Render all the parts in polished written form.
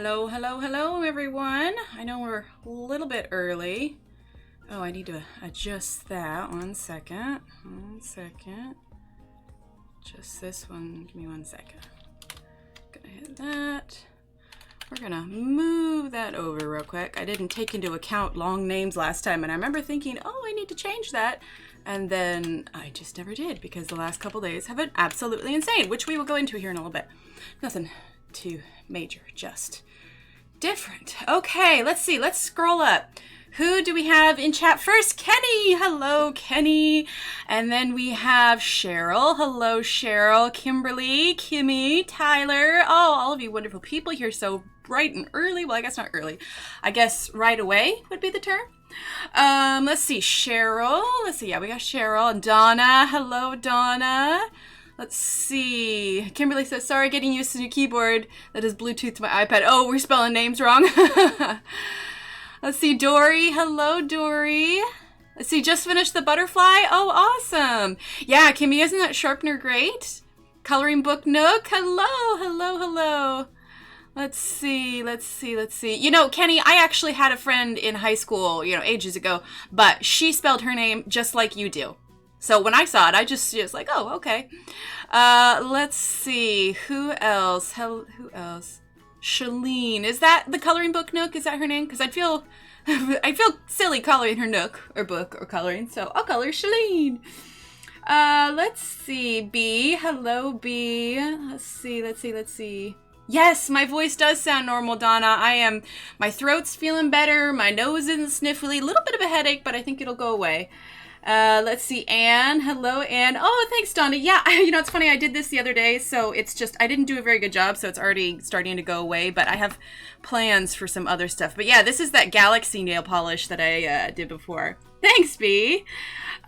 Hello, hello, hello, everyone. I know we're a little bit early. Oh, I need to adjust that. One second. Just this one. Give me 1 second. Gonna hit that. We're gonna move that over real quick. I didn't take into account long names last time, and I remember thinking, oh, I need to change that. And then I just never did because the last couple days have been absolutely insane, which we will go into here in a little bit. Nothing too major, just different. Okay, let's see. Let's scroll up. Who do we have in chat first? Kenny. Hello, Kenny. And then we have Cheryl. Hello, Cheryl. Kimberly, Kimmy, Tyler. Oh, all of you wonderful people here so bright and early. Well, I guess not early. I guess right away would be the term. Let's see. Cheryl. Let's see. Yeah, we got Cheryl. Donna. Hello, Donna. Let's see. Kimberly says, sorry, getting used to the new keyboard that is Bluetooth to my iPad. Oh, we're spelling names wrong. Let's see. Dory. Hello, Dory. Let's see. Just finished the butterfly. Oh, awesome. Yeah, Kimmy, isn't that sharpener great? Coloring book Nook. Hello, hello, hello. Let's see. You know, Kenny, I actually had a friend in high school, ages ago, but she spelled her name just like you do. So when I saw it, I just was like, oh, okay. Let's see. Who else? Who else? Shalene. Is that the coloring book Nook? Is that her name? Because I feel silly calling her Nook or book or coloring. So I'll call her Shalene. Let's see. B. Hello, B. Let's see. Yes, my voice does sound normal, Donna. My throat's feeling better. My nose isn't sniffly. A little bit of a headache, but I think it'll go away. Let's see, Anne. Hello, Anne. Oh, thanks, Donna. Yeah, it's funny. I did this the other day, so it's just, I didn't do a very good job, so it's already starting to go away, but I have plans for some other stuff. But yeah, this is that Galaxy nail polish that I did before. Thanks, B.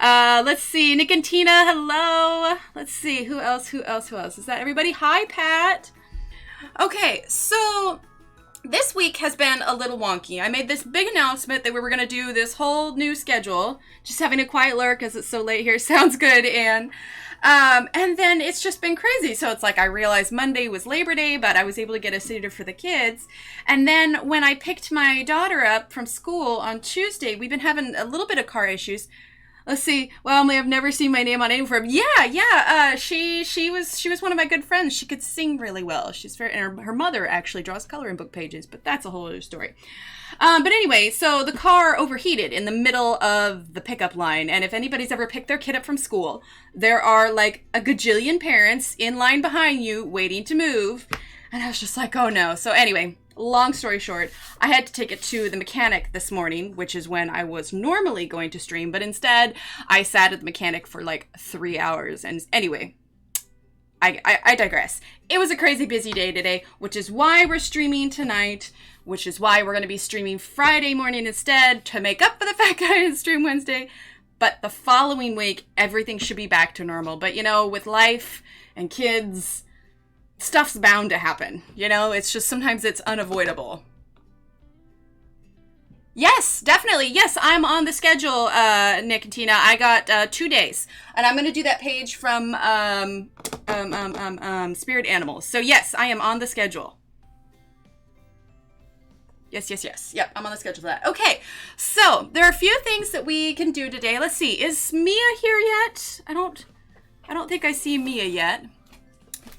Let's see, Nick and Tina. Hello. Let's see, who else? Is that everybody? Hi, Pat. Okay, so this week has been a little wonky. I made this big announcement that we were going to do this whole new schedule. Just having a quiet lurk because it's so late here. Sounds good, Anne. And then it's just been crazy. So it's like I realized Monday was Labor Day, but I was able to get a sitter for the kids. And then when I picked my daughter up from school on Tuesday, we've been having a little bit of car issues. Let's see. Well, I've never seen my name on any form. Yeah. She was one of my good friends. She could sing really well. She's very, and her mother actually draws coloring book pages, but that's a whole other story. But anyway, so the car overheated in the middle of the pickup line. And if anybody's ever picked their kid up from school, there are like a gajillion parents in line behind you waiting to move. And I was just like, oh no. So anyway, long story short, I had to take it to the mechanic this morning, which is when I was normally going to stream, but instead I sat at the mechanic for like 3 hours. And anyway, I digress. It was a crazy busy day today, which is why we're streaming tonight, which is why we're going to be streaming Friday morning instead to make up for the fact that I didn't stream Wednesday. But the following week, everything should be back to normal. But with life and kids, stuff's bound to happen. It's just sometimes it's unavoidable. Yes, definitely. Yes, I'm on the schedule, Nick and Tina. I got 2 days. And I'm going to do that page from Spirit Animals. So yes, I am on the schedule. Yes. Yep, I'm on the schedule for that. Okay, so there are a few things that we can do today. Let's see. Is Mia here yet? I don't think I see Mia yet.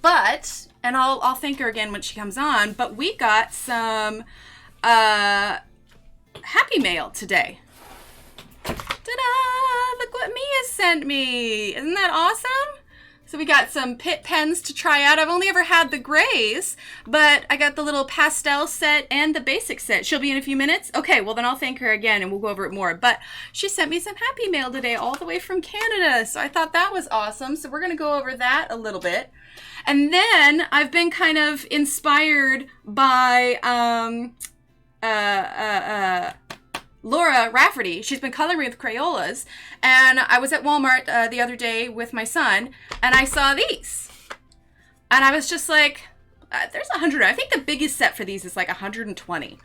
But, and I'll thank her again when she comes on, but we got some Happy Mail today. Ta-da! Look what Mia sent me. Isn't that awesome? So we got some Pitt pens to try out. I've only ever had the grays, but I got the little pastel set and the basic set. She'll be in a few minutes. Okay, well then I'll thank her again and we'll go over it more. But she sent me some Happy Mail today all the way from Canada. So I thought that was awesome. So we're going to go over that a little bit. And then I've been kind of inspired by Laura Rafferty. She's been coloring with Crayolas. And I was at Walmart the other day with my son, and I saw these. And I was just like, there's 100. I think the biggest set for these is like 120.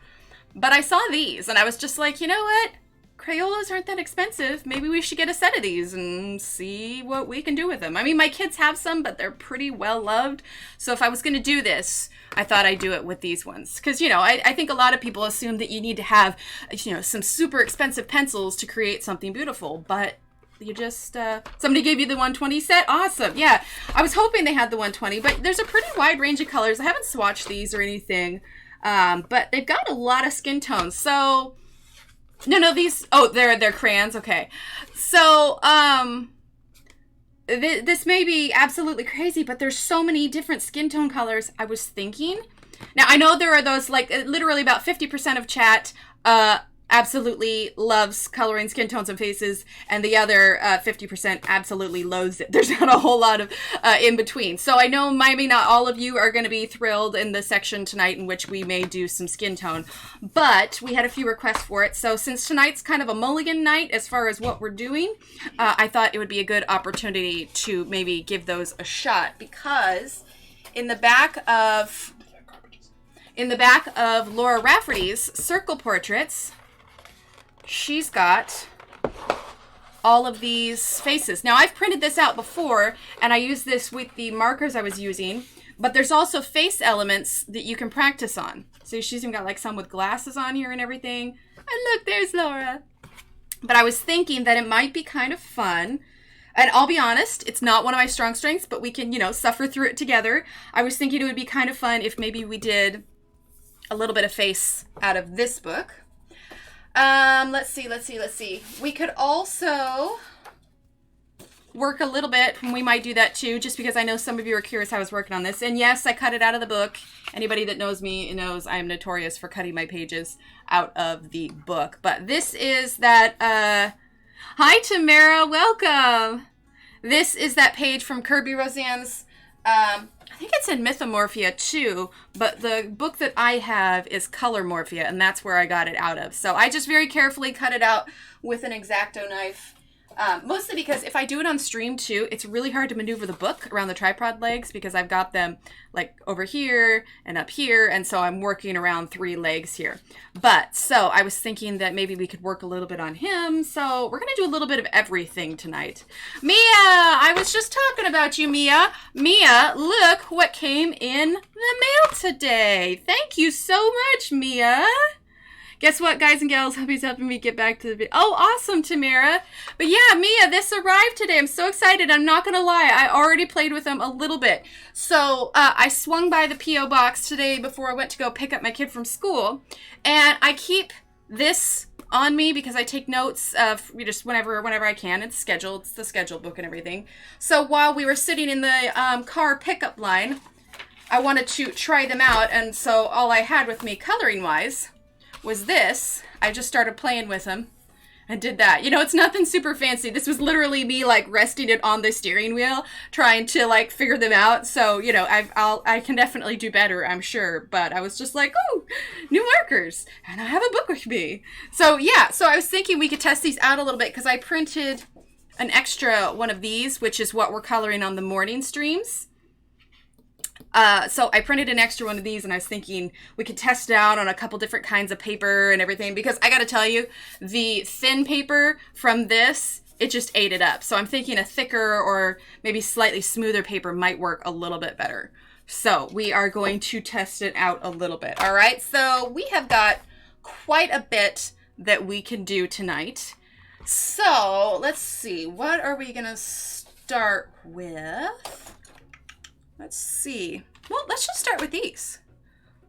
But I saw these, and I was just like, you know what? Crayolas aren't that expensive. Maybe we should get a set of these and see what we can do with them. I mean, my kids have some, but they're pretty well loved. So if I was going to do this, I thought I'd do it with these ones. Because, you know, I think a lot of people assume that you need to have, you know, some super expensive pencils to create something beautiful. But you just, somebody gave you the 120 set? Awesome. Yeah, I was hoping they had the 120, but there's a pretty wide range of colors. I haven't swatched these or anything, but they've got a lot of skin tones. So... No, these, oh, they're crayons, okay. So, this may be absolutely crazy, but there's so many different skin tone colors. I was thinking, now I know there are those, like, literally about 50% of chat, absolutely loves coloring skin tones and faces, and the other 50% absolutely loathes it. There's not a whole lot of in between. So I know maybe not all of you are going to be thrilled in the section tonight in which we may do some skin tone, but we had a few requests for it. So since tonight's kind of a mulligan night as far as what we're doing, I thought it would be a good opportunity to maybe give those a shot, because in the back of Laura Rafferty's circle portraits, she's got all of these faces. Now, I've printed this out before, and I used this with the markers I was using, but there's also face elements that you can practice on. So she's even got like some with glasses on here and everything. And look, there's Laura. But I was thinking that it might be kind of fun. And I'll be honest, it's not one of my strong strengths, but we can, you know, suffer through it together. I was thinking it would be kind of fun if maybe we did a little bit of face out of this book. Let's see. We could also work a little bit, and we might do that too, just because I know some of you are curious how I was working on this. And yes, I cut it out of the book. Anybody that knows me knows I'm notorious for cutting my pages out of the book. But this is that, hi Tamara, welcome! This is that page from Kerby Rosanes. I think it's in Mythomorphia too, but the book that I have is Colormorphia, and that's where I got it out of. So I just very carefully cut it out with an X-Acto knife. Mostly because if I do it on stream too, it's really hard to maneuver the book around the tripod legs because I've got them like over here and up here, and so I'm working around 3 legs here. But so I was thinking that maybe we could work a little bit on him, so we're gonna do a little bit of everything tonight. Mia, I was just talking about you, Mia. Mia, look what came in the mail today. Thank you so much, Mia. Guess what, guys and gals? Hubby's helping me get back to the video. Oh, awesome, Tamara. But yeah, Mia, this arrived today. I'm so excited. I'm not going to lie. I already played with them a little bit. So I swung by the P.O. box today before I went to go pick up my kid from school. And I keep this on me because I take notes of just whenever I can. It's scheduled. It's the schedule book and everything. So while we were sitting in the car pickup line, I wanted to try them out. And so all I had with me coloring-wise was this. I just started playing with them and did that. You know, it's nothing super fancy. This was literally me like resting it on the steering wheel, trying to like figure them out. So, you know, I can definitely do better, I'm sure. But I was just like, oh, new markers, and I have a book with me. So yeah, so I was thinking we could test these out a little bit because I printed an extra one of these, which is what we're coloring on the morning streams. So I printed an extra one of these, and I was thinking we could test it out on a couple different kinds of paper and everything, because I gotta tell you, the thin paper from this, it just ate it up. So I'm thinking a thicker or maybe slightly smoother paper might work a little bit better. So we are going to test it out a little bit. All right, so we have got quite a bit that we can do tonight. So let's see, what are we gonna start with? Let's see. Well, let's just start with these.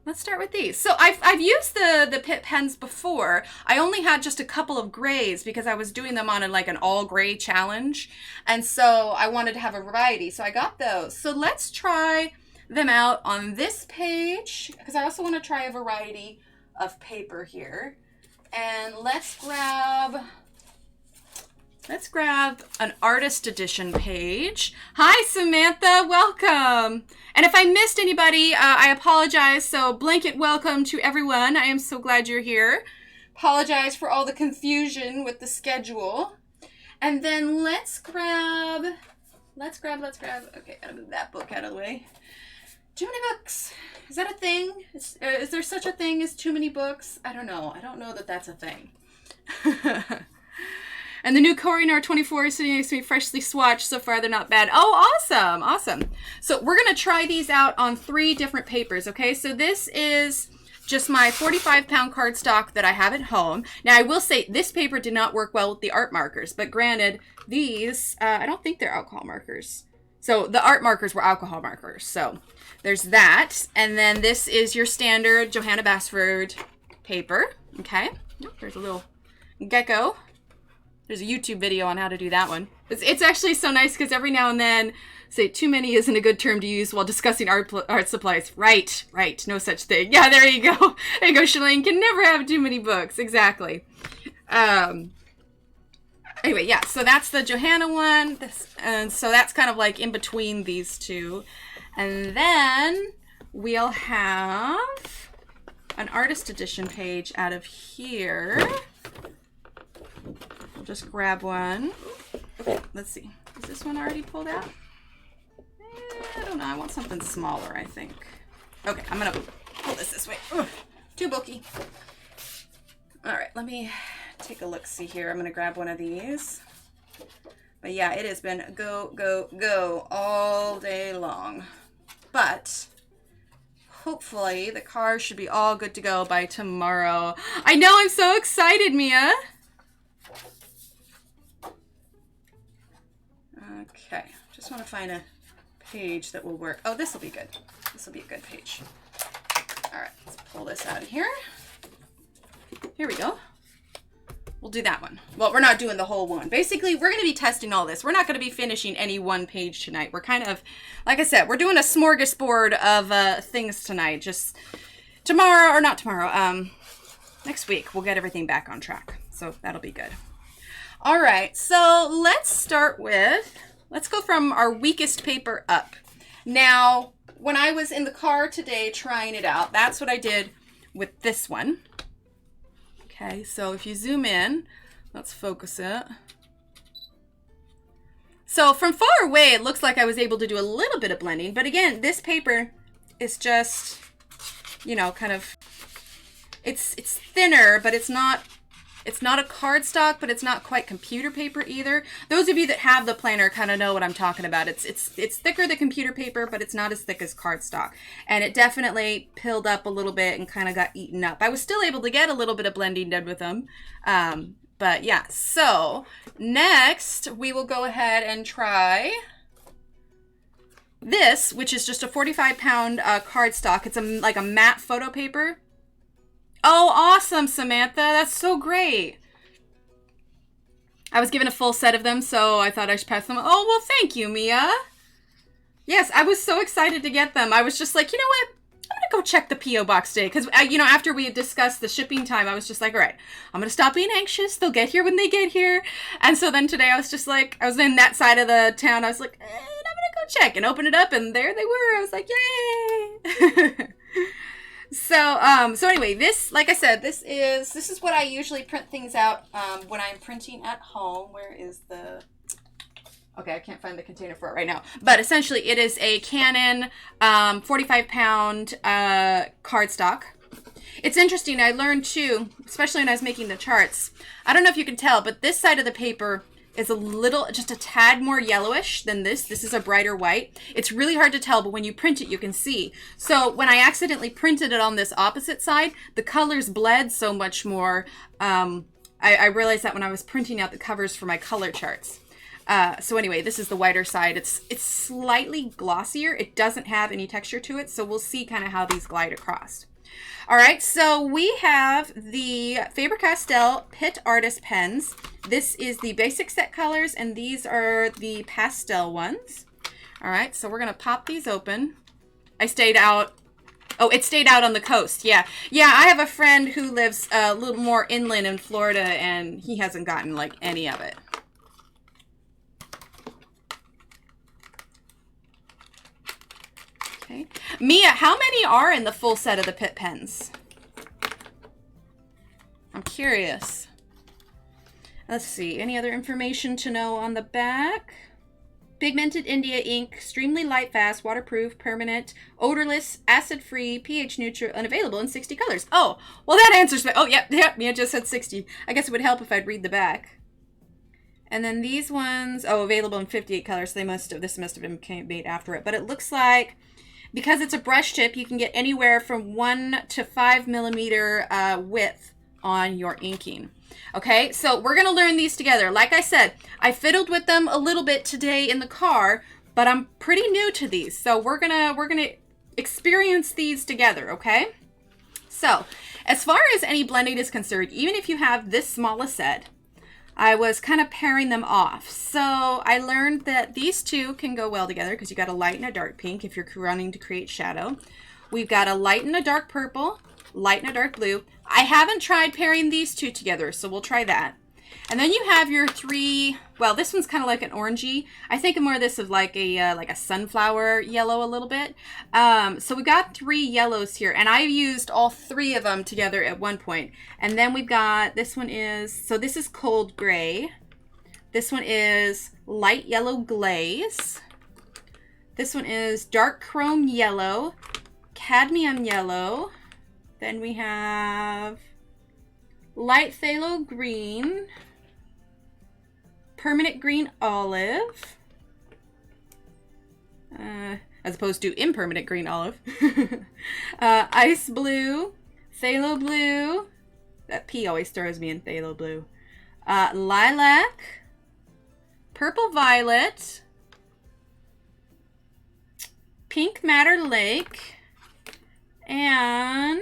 Let's start with these. So I've used the Pitt pens before. I only had just a couple of grays because I was doing them on like an all gray challenge. And so I wanted to have a variety. So I got those. So let's try them out on this page, because I also want to try a variety of paper here. And let's grab an artist edition page. Hi, Samantha, welcome. And if I missed anybody, I apologize. So blanket welcome to everyone. I am so glad you're here. Apologize for all the confusion with the schedule. And then let's grab, okay, gotta move that book out of the way. Too many books. Is that a thing? Is there such a thing as too many books? I don't know. I don't know that that's a thing. And the new Kohinoor 24 is sitting next to me, freshly swatched. So far, they're not bad. Oh, awesome. Awesome. So we're going to try these out on 3 different papers, okay? So this is just my 45-pound cardstock that I have at home. Now, I will say this paper did not work well with the art markers. But granted, these, I don't think they're alcohol markers. So the art markers were alcohol markers. So there's that. And then this is your standard Johanna Basford paper, okay? Oh, there's a little gecko. There's a YouTube video on how to do that one. It's actually so nice because every now and then, say too many isn't a good term to use while discussing art supplies. Right, no such thing. Yeah, there you go. There you go, Shalane. Can never have too many books. Exactly. Anyway, yeah, so that's the Johanna one. And so that's kind of like in between these two. And then we'll have an artist edition page out of here. We'll just grab one. Okay, let's see. Is this one already pulled out? I don't know. I want something smaller, I think. Okay, I'm going to pull this way. Ugh, too bulky. All right, let me take a look-see here. I'm going to grab one of these. But yeah, it has been go, go, go all day long. But hopefully the car should be all good to go by tomorrow. I know, I'm so excited, Mia. Okay, just want to find a page that will work. Oh, this will be good. This will be a good page. All right, let's pull this out of here. Here we go. We'll do that one. Well, we're not doing the whole one. Basically, we're going to be testing all this. We're not going to be finishing any one page tonight. We're kind of, like I said, we're doing a smorgasbord of things tonight. Just tomorrow, or not tomorrow, next week, we'll get everything back on track. So that'll be good. All right, so let's start with, let's go from our weakest paper up. Now, when I was in the car today trying it out, that's what I did with this one. Okay, so if you zoom in, let's focus it. So from far away, it looks like I was able to do a little bit of blending, but again, this paper is just, you know, kind of, it's thinner, but it's not a cardstock, but it's not quite computer paper either. Those of you that have the planner kind of know what I'm talking about. It's thicker than computer paper, but it's not as thick as cardstock. And it definitely pilled up a little bit and kind of got eaten up. I was still able to get a little bit of blending done with them. But yeah, so next we will go ahead and try this, which is just a 45-pound cardstock. It's like a matte photo paper. Oh, awesome, Samantha. That's so great. I was given a full set of them, so I thought I should pass them. Oh, well, thank you, Mia. Yes, I was so excited to get them. I was just like, you know what? I'm going to go check the P.O. box today. Because, you know, after we had discussed the shipping time, I was just like, all right, I'm going to stop being anxious. They'll get here when they get here. And so then today I was just like, I was in that side of the town. I was like, I'm going to go check and open it up. And there they were. I was like, yay. So anyway, this, like I said, this is what I usually print things out when I'm printing at home. Where is the, okay, I can't find the container for it right now. But essentially, it is a Canon 45-pound cardstock. It's interesting, I learned too, especially when I was making the charts. I don't know if you can tell, but this side of the paper is a little, just a tad more yellowish than this. This is a brighter white. It's really hard to tell, but when you print it, you can see. So when I accidentally printed it on this opposite side, the colors bled so much more. I realized that when I was printing out the covers for my color charts. So anyway, this is the whiter side. It's slightly glossier. It doesn't have any texture to it, so we'll see kind of how these glide across. All right, so we have the Faber-Castell Pitt Artist Pens. This is the basic set colors, and these are the pastel ones. All right, so we're going to pop these open. I stayed out. Oh, it stayed out on the coast. Yeah. Yeah, I have a friend who lives a little more inland in Florida, and he hasn't gotten, like, any of it. Okay. Mia, how many are in the full set of the Pitt pens? I'm curious. Let's see. Any other information to know on the back? Pigmented India ink, extremely light, fast, waterproof, permanent, odorless, acid-free, pH neutral, and available in 60 colors. Oh, well that answers me. Oh, yep, it just said 60. I guess it would help if I'd read the back. And then these ones, oh, available in 58 colors. So this must have been made after it. But it looks like, because it's a brush tip, you can get anywhere from 1 to 5 millimeter width on your inking. Okay, so we're gonna learn these together. Like I said, I fiddled with them a little bit today in the car, but I'm pretty new to these. So we're gonna experience these together, okay? So, as far as any blending is concerned, even if you have this small a set, I was kind of pairing them off. So I learned that these two can go well together because you got a light and a dark pink if you're running to create shadow. We've got a light and a dark purple, light and a dark blue. I haven't tried pairing these two together, so we'll try that. And then you have your three, well, this one's kind of like an orangey. I think more of this is like a sunflower yellow a little bit. So we've got 3 yellows here, and I used all 3 of them together at one point. And then we've got, this is cold gray. This one is light yellow glaze. This one is dark chrome yellow, cadmium yellow. Then we have light phthalo green, permanent green olive, as opposed to impermanent green olive, ice blue, phthalo blue, that P always throws me in phthalo blue, lilac, purple violet, pink madder lake, and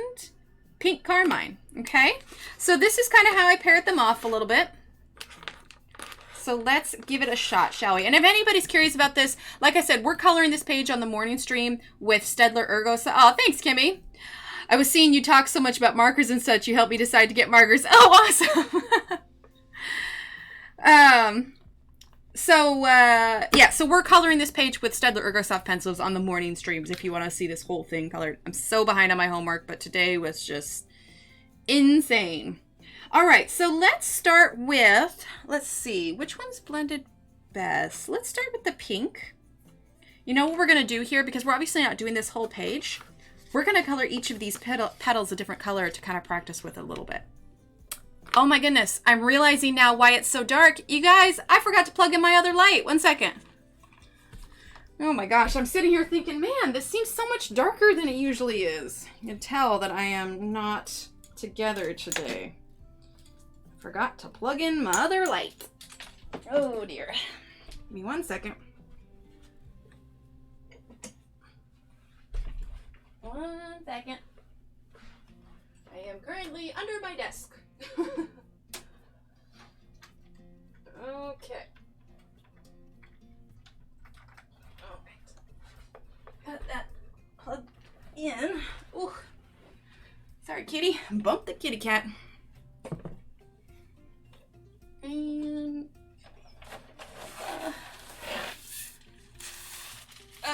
pink carmine. Okay, so this is kind of how I paired them off a little bit. So let's give it a shot, shall we? And if anybody's curious about this, like I said, we're coloring this page on the morning stream with Staedtler Ergosoft. Oh, thanks, Kimmy. I was seeing you talk so much about markers and such, you helped me decide to get markers. Oh, awesome. So we're coloring this page with Staedtler Ergosoft pencils on the morning streams if you want to see this whole thing colored. I'm so behind on my homework, but today was just insane. All right, so let's start with, let's see, which one's blended best? Let's start with the pink. You know what we're going to do here? Because we're obviously not doing this whole page. We're going to color each of these petals a different color to kind of practice with a little bit. Oh my goodness, I'm realizing now why it's so dark. You guys, I forgot to plug in my other light. 1 second. Oh my gosh, I'm sitting here thinking, man, this seems so much darker than it usually is. You can tell that I am not together today. Forgot to plug in my other light. Oh dear. Give me 1 second. 1 second. I am currently under my desk. Okay. All right. Got that plugged in. Ooh. Sorry, kitty. Bumped the kitty cat. And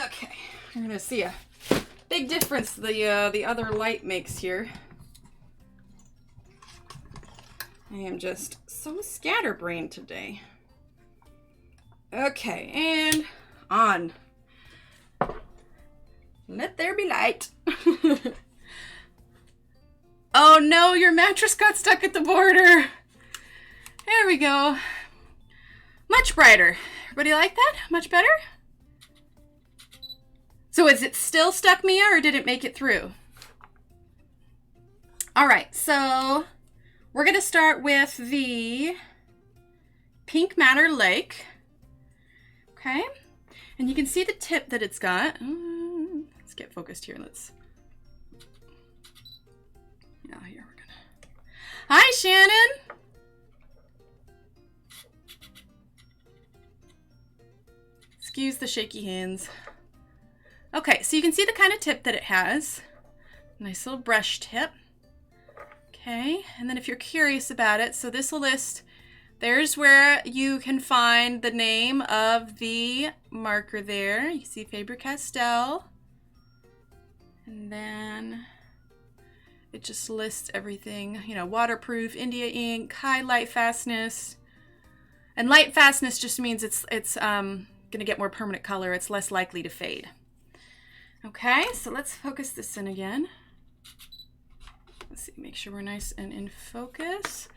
okay, you're gonna see a big difference the other light makes here. I am just so scatterbrained today. Okay, and on. Let there be light. Oh no, your mattress got stuck at the border. There we go. Much brighter. Everybody like that? Much better? So is it still stuck, Mia, or did it make it through? All right, so we're going to start with the Pink Madder Lake. Okay. And you can see the tip that it's got. Let's get focused here. Let's. Now here we're going to. Hi, Shannon. Excuse the shaky hands. Okay, so you can see the kind of tip that it has. Nice little brush tip. Okay, and then if you're curious about it, so this will list, there's where you can find the name of the marker there. You see Faber Castell. And then it just lists everything, you know, waterproof, India ink, high light fastness. And light fastness just means it's going to get more permanent color. It's less likely to fade. Okay, so let's focus this in again. Let's see, make sure we're nice and in focus.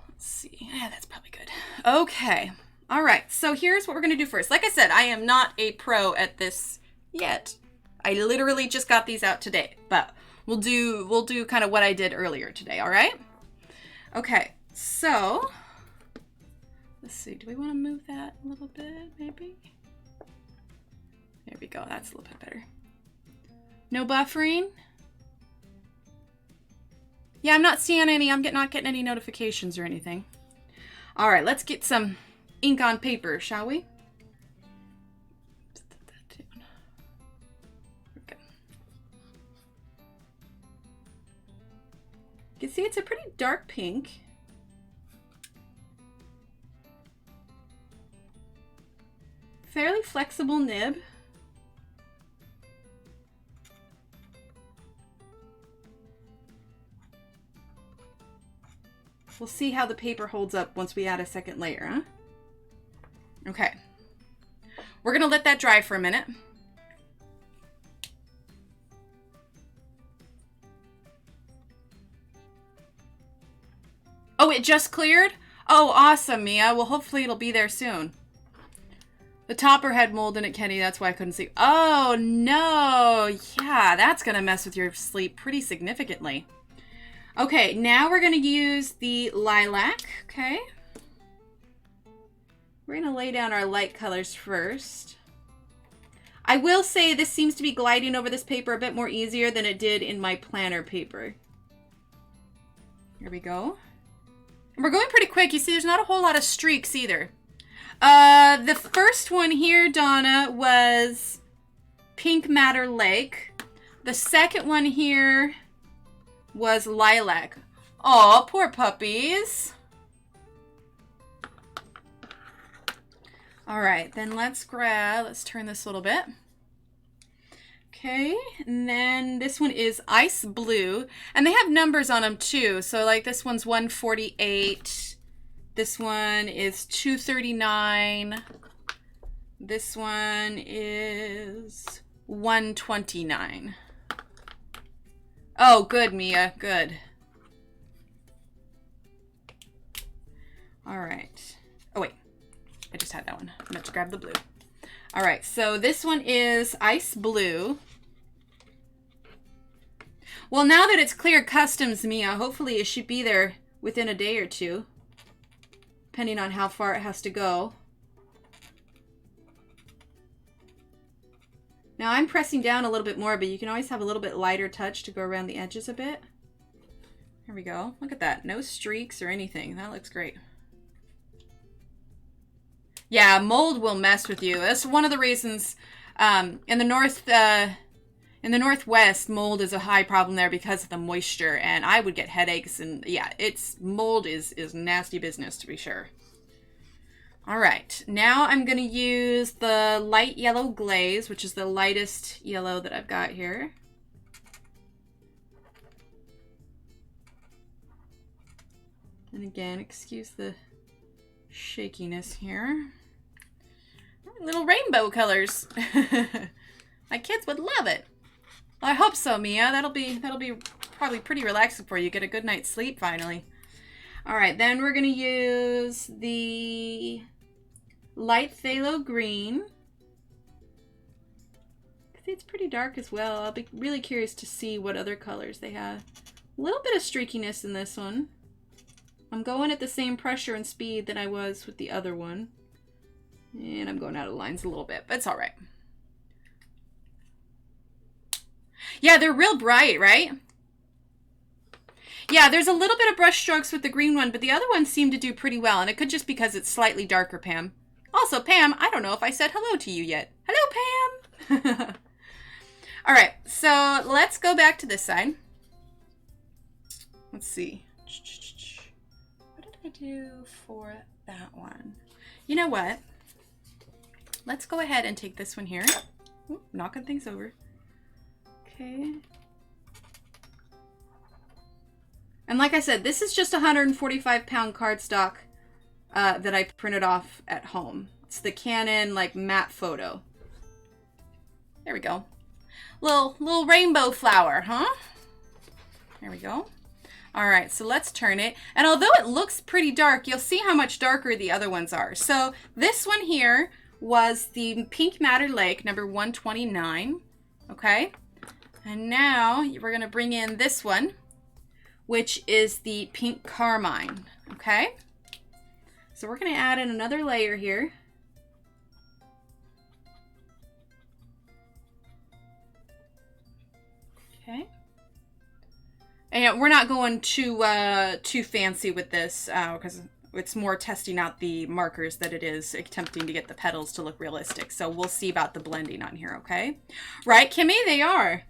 Let's see, yeah, that's probably good. Okay, all right, so here's what we're gonna do first. Like I said, I am not a pro at this yet. I literally just got these out today, but we'll do kind of what I did earlier today, all right? Okay, so, let's see, do we wanna move that a little bit, maybe? There we go, that's a little bit better. No buffering? Yeah, I'm not seeing any, I'm not getting any notifications or anything. All right, let's get some ink on paper, shall we? Okay. You can see it's a pretty dark pink. Fairly flexible nib. We'll see how the paper holds up once we add a second layer, huh? Okay. We're gonna let that dry for a minute. Oh, it just cleared? Oh, awesome, Mia. Well, hopefully it'll be there soon. The topper had mold in it, Kenny. That's why I couldn't see. Oh, no. Yeah, that's gonna mess with your sleep pretty significantly. Okay, now we're going to use the lilac, okay? We're going to lay down our light colors first. I will say this seems to be gliding over this paper a bit more easier than it did in my planner paper. Here we go. And we're going pretty quick. You see, there's not a whole lot of streaks either. The first one here, Donna, was Pink Matter Lake. The second one here was lilac. Oh, poor puppies. All right, then let's turn this a little bit. Okay, and then this one is ice blue, and they have numbers on them too. So like this one's 148. This one is 239. This one is 129. Oh, good, Mia. Good. All right. Oh, wait. I just had that one. I meant to grab the blue. All right. So this one is ice blue. Well, now that it's cleared customs, Mia, hopefully it should be there within a day or two, depending on how far it has to go. Now I'm pressing down a little bit more, but you can always have a little bit lighter touch to go around the edges a bit. Here we go. Look at that. No streaks or anything. That looks great. Yeah, mold will mess with you. That's one of the reasons in the Northwest, mold is a high problem there because of the moisture, and I would get headaches, and yeah, mold is nasty business, to be sure. All right, now I'm going to use the light yellow glaze, which is the lightest yellow that I've got here. And again, excuse the shakiness here. Little rainbow colors. My kids would love it. Well, I hope so, Mia. That'll be probably pretty relaxing for you. Get a good night's sleep finally. All right, then we're going to use the light phthalo green. See, it's pretty dark as well. I'll be really curious to see what other colors they have. A little bit of streakiness in this one. I'm going at the same pressure and speed that I was with the other one. And I'm going out of lines a little bit, but it's all right. Yeah, they're real bright, right? Yeah, there's a little bit of brush strokes with the green one, but the other ones seem to do pretty well, and it could just because it's slightly darker, Pam. Also, Pam, I don't know if I said hello to you yet. Hello, Pam! All right, so let's go back to this side. Let's see. What did I do for that one? You know what? Let's go ahead and take this one here. Ooh, knocking things over. Okay. And like I said, this is just 145-pound cardstock that I printed off at home. It's the Canon like matte photo. There we go. Little rainbow flower, huh? There we go. All right, so let's turn it. And although it looks pretty dark, you'll see how much darker the other ones are. So this one here was the Pink Madder Lake, number 129, okay? And now we're gonna bring in this one, which is the Pink Carmine, okay? So we're gonna add in another layer here. Okay. And we're not going too fancy with this because it's more testing out the markers that it is attempting to get the petals to look realistic. So we'll see about the blending on here, okay? Right, Kimmy? They are.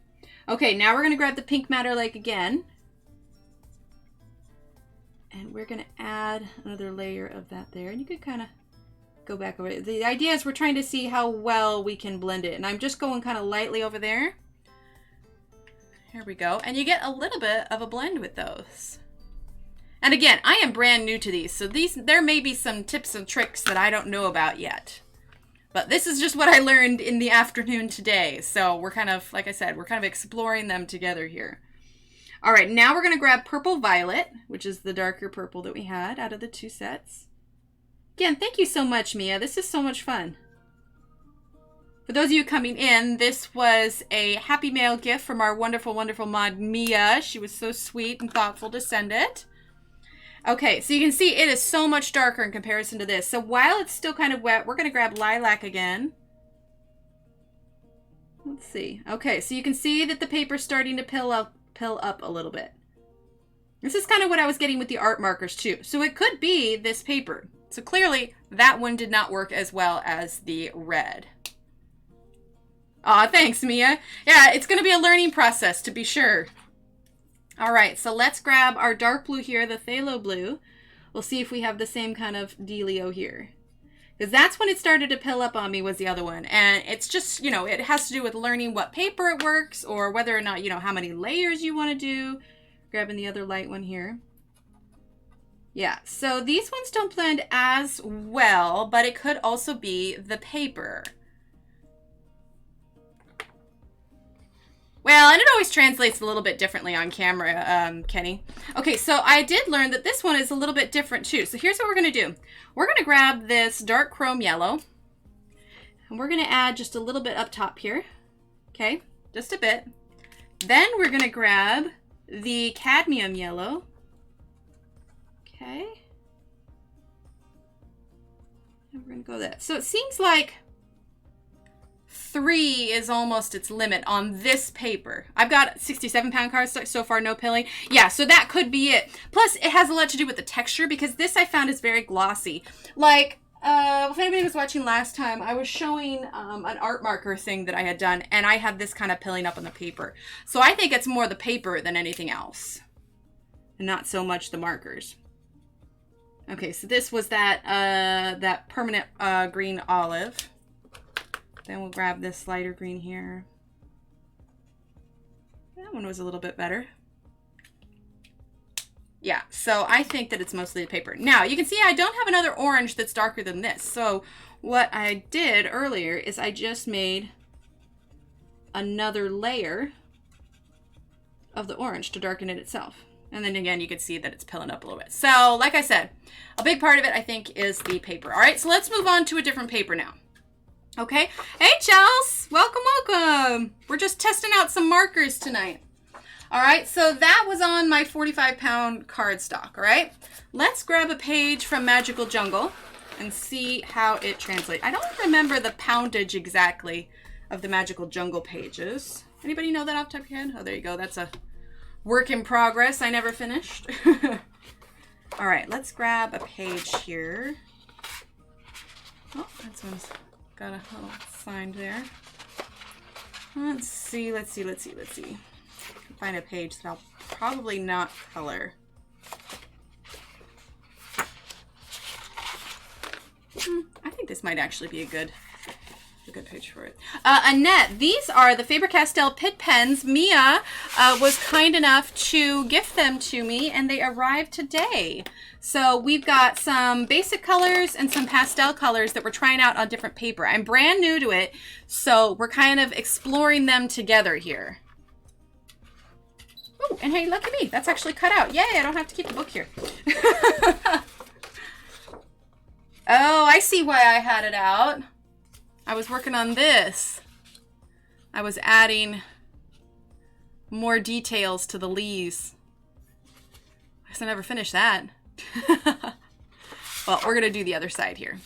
Okay, now we're going to grab the Pink Madder Lake again. And we're going to add another layer of that there. And you could kind of go back over it. The idea is we're trying to see how well we can blend it. And I'm just going kind of lightly over there. Here we go. And you get a little bit of a blend with those. And again, I am brand new to these, so there may be some tips and tricks that I don't know about yet. But this is just what I learned in the afternoon today. So we're kind of, like I said, we're kind of exploring them together here. All right, now we're going to grab Purple Violet, which is the darker purple that we had out of the two sets. Again, thank you so much, Mia. This is so much fun. For those of you coming in, this was a Happy Mail gift from our wonderful, wonderful mod, Mia. She was so sweet and thoughtful to send it. Okay, so you can see it is so much darker in comparison to this. So while it's still kind of wet, we're going to grab Lilac again. Let's see. Okay, so you can see that the paper's starting to pill up a little bit. This is kind of what I was getting with the art markers too. So it could be this paper. So clearly that one did not work as well as the red. Aw, thanks, Mia. Yeah, it's going to be a learning process, to be sure. All right, so let's grab our dark blue here, the phthalo blue. We'll see if we have the same kind of dealio here. Because that's when it started to pill up on me, was the other one. And it's just, you know, it has to do with learning what paper it works or whether or not, you know, how many layers you want to do. Grabbing the other light one here. Yeah, so these ones don't blend as well, but it could also be the paper. Well, and it always translates a little bit differently on camera, Kenny. Okay, so I did learn that this one is a little bit different too. So here's what we're going to do. We're going to grab this dark chrome yellow, and we're going to add just a little bit up top here. Okay, just a bit. Then we're going to grab the cadmium yellow. Okay. And we're going to go that. So it seems like 3 is almost its limit on this paper. I've got 67-pound cards so far, no pilling. Yeah, so that could be it. Plus, it has a lot to do with the texture because this I found is very glossy. Like, if anybody was watching last time, I was showing an art marker thing that I had done, and I had this kind of pilling up on the paper. So I think it's more the paper than anything else, and not so much the markers. Okay, so this was that that permanent green olive. Then we'll grab this lighter green here. That one was a little bit better. Yeah, so I think that it's mostly the paper. Now, you can see I don't have another orange that's darker than this. So what I did earlier is I just made another layer of the orange to darken it itself. And then again, you can see that it's pilling up a little bit. So like I said, a big part of it, I think, is the paper. All right, so let's move on to a different paper now. Okay. Hey, Chels. Welcome, welcome. We're just testing out some markers tonight. All right, so that was on my 45-pound cardstock, all right? Let's grab a page from Magical Jungle and see how it translates. I don't remember the poundage exactly of the Magical Jungle pages. Anybody know that off the top of your head? Oh, there you go. That's a work in progress. I never finished. All right, let's grab a page here. Oh, that one's got a little sign there. Let's see. Find a page that I'll probably not color. I think this might actually be a good page for it. Annette, these are the Faber-Castell Pitt pens. Mia was kind enough to gift them to me, and they arrived today. So we've got some basic colors and some pastel colors that we're trying out on different paper. I'm brand new to it, so we're kind of exploring them together here. Oh, and hey, look at me. That's actually cut out. Yay, I don't have to keep the book here. Oh, I see why I had it out. I was working on this. I was adding more details to the leaves. I guess I never finished that. Well, we're going to do the other side here.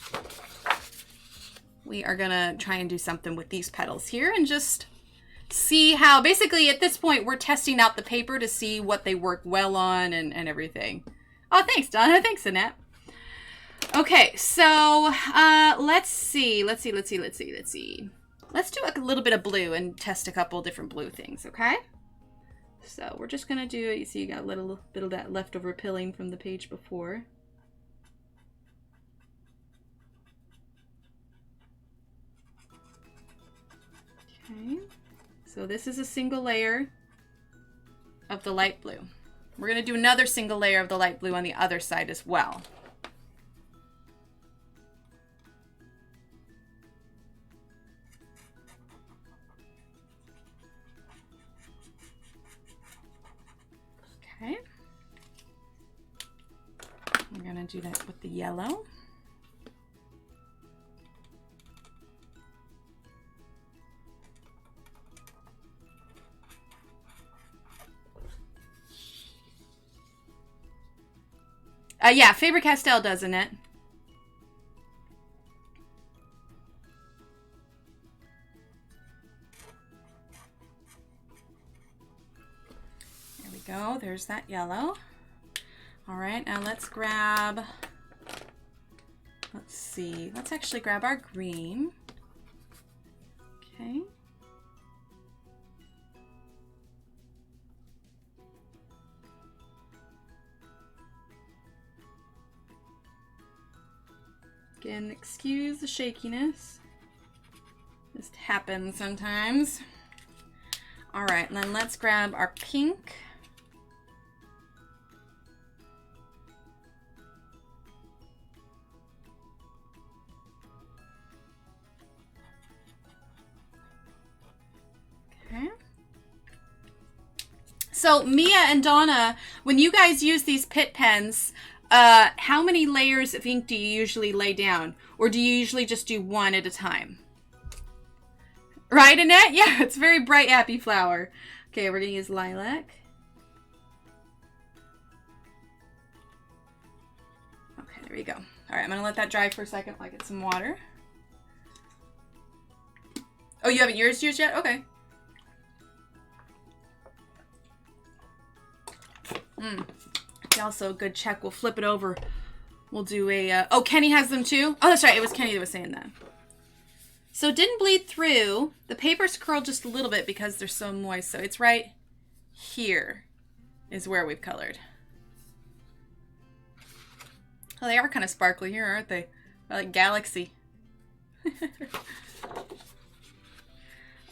We are going to try and do something with these petals here and just see how, basically at this point, we're testing out the paper to see what they work well on and everything. Oh, thanks, Donna. Thanks, Annette. Okay, so let's see. Let's do a little bit of blue and test a couple different blue things, okay? So we're just gonna do, you see you got a little bit of that leftover pilling from the page before. Okay, so this is a single layer of the light blue. We're gonna do another single layer of the light blue on the other side as well. Okay, we're going to do that with the yellow. Yeah, Faber Castell, doesn't it? Go. There's that yellow. All right, now let's grab, let's see, let's actually grab our green. Okay. Again, excuse the shakiness. Just happens sometimes. All right, and then let's grab our pink. So Mia and Donna, when you guys use these Pitt pens, how many layers of ink do you usually lay down? Or do you usually just do one at a time? Right, Annette? Yeah, it's very bright, happy flower. Okay, we're going to use lilac. Okay, there you go. All right, I'm going to let that dry for a second while I get some water. Oh, you haven't yours used yet? Okay. Also a good check. We'll flip it over. We'll do a, oh, Kenny has them too? Oh, that's right. It was Kenny that was saying that. So it didn't bleed through. The paper's curled just a little bit because they're so moist. So it's right here is where we've colored. Oh, they are kind of sparkly here, aren't they? They're like galaxy.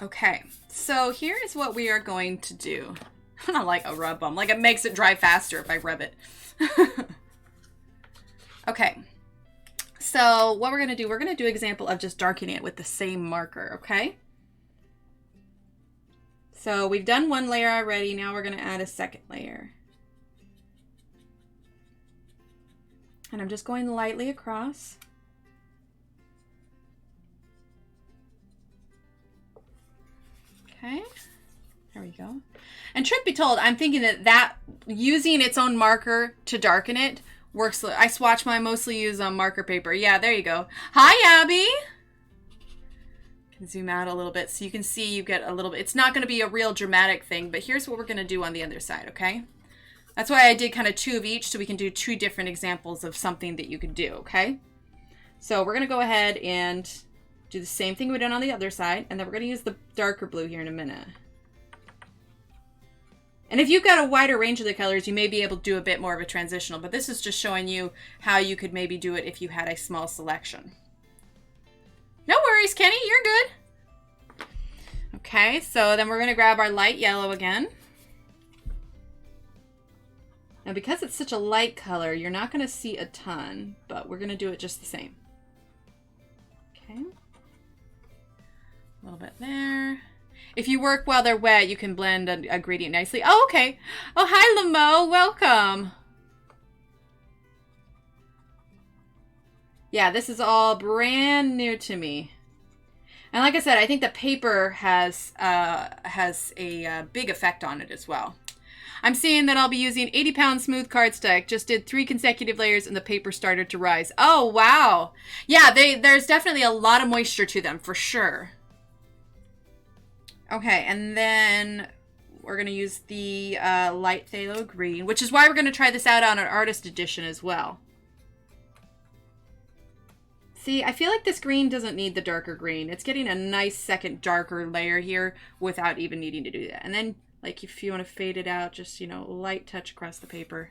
Okay, so here is what we are going to do. I don't like a rub them. Like, it makes it dry faster if I rub it. Okay. So what we're going to do, we're going to do an example of just darkening it with the same marker, okay? So we've done one layer already. Now we're going to add a second layer. And I'm just going lightly across. Okay. There we go. And truth be told, I'm thinking that using its own marker to darken it works. I swatch mine, mostly use marker paper. Yeah, there you go. Hi, Abby. Can zoom out a little bit so you can see you get a little bit. It's not going to be a real dramatic thing, but here's what we're going to do on the other side, okay? That's why I did kind of 2 of each, so we can do 2 different examples of something that you could do, okay? So we're going to go ahead and do the same thing we did on the other side, and then we're going to use the darker blue here in a minute. And if you've got a wider range of the colors, you may be able to do a bit more of a transitional, but this is just showing you how you could maybe do it if you had a small selection. No worries, Kenny, you're good. Okay, so then we're going to grab our light yellow again. Now, because it's such a light color, you're not going to see a ton, but we're going to do it just the same. Okay. A little bit there. If you work while they're wet, you can blend a gradient nicely. Oh, okay. Oh, hi, Lamo. Welcome. Yeah, this is all brand new to me. And like I said, I think the paper has a big effect on it as well. I'm seeing that I'll be using 80-pound smooth cardstock. Just did 3 consecutive layers and the paper started to rise. Oh, wow. Yeah, there's definitely a lot of moisture to them, for sure. Okay, and then we're going to use the light phthalo green, which is why we're going to try this out on an artist edition as well. See, I feel like this green doesn't need the darker green. It's getting a nice second darker layer here without even needing to do that. And then, like, if you want to fade it out, just, you know, light touch across the paper.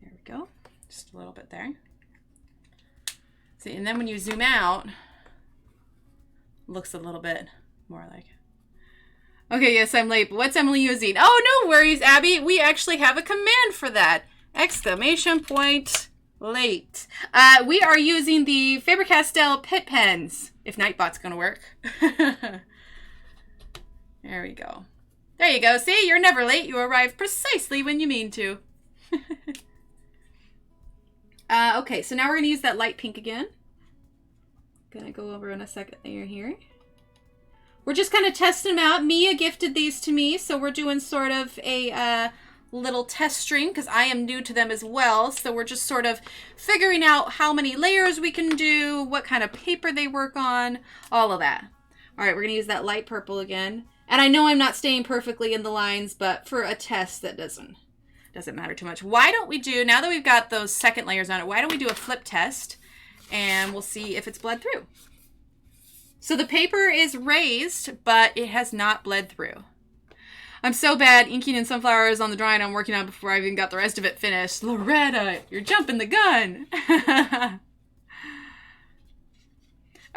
There we go. Just a little bit there. See, and then when you zoom out, looks a little bit more like it. Okay, yes, I'm late, but what's Emily using? Oh, no worries, Abby. We actually have a command for that. Exclamation point late. We are using the Faber Castell Pitt pens, if Nightbot's gonna work. There we go. There you go. See, you're never late. You arrive precisely when you mean to. Okay, so now we're gonna use that light pink again. Gonna go over in a second layer here. We're just kind of testing them out. Mia gifted these to me, so we're doing sort of a little test stream because I am new to them as well. So we're just sort of figuring out how many layers we can do, what kind of paper they work on, all of that. All right, we're gonna use that light purple again. And I know I'm not staying perfectly in the lines, but for a test that doesn't matter too much. Why don't we do, now that we've got those second layers on it, why don't we do a flip test and we'll see if it's bled through. So the paper is raised, but it has not bled through. I'm so bad inking in sunflowers on the drawing I'm working on before I even got the rest of it finished. Loretta, you're jumping the gun.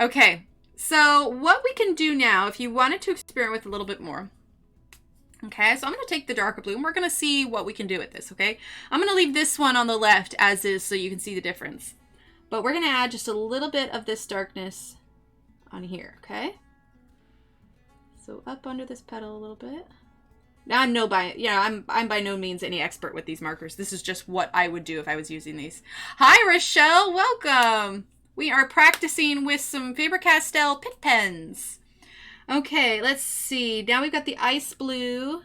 Okay, so what we can do now, if you wanted to experiment with a little bit more. Okay, so I'm going to take the darker blue and we're going to see what we can do with this, okay? I'm going to leave this one on the left as is so you can see the difference. But we're going to add just a little bit of this darkness on here, okay? So up under this petal a little bit. Now I'm by no means any expert with these markers. This is just what I would do if I was using these. Hi, Rochelle, welcome. We are practicing with some Faber-Castell Pitt pens. Okay, let's see. Now we've got the ice blue.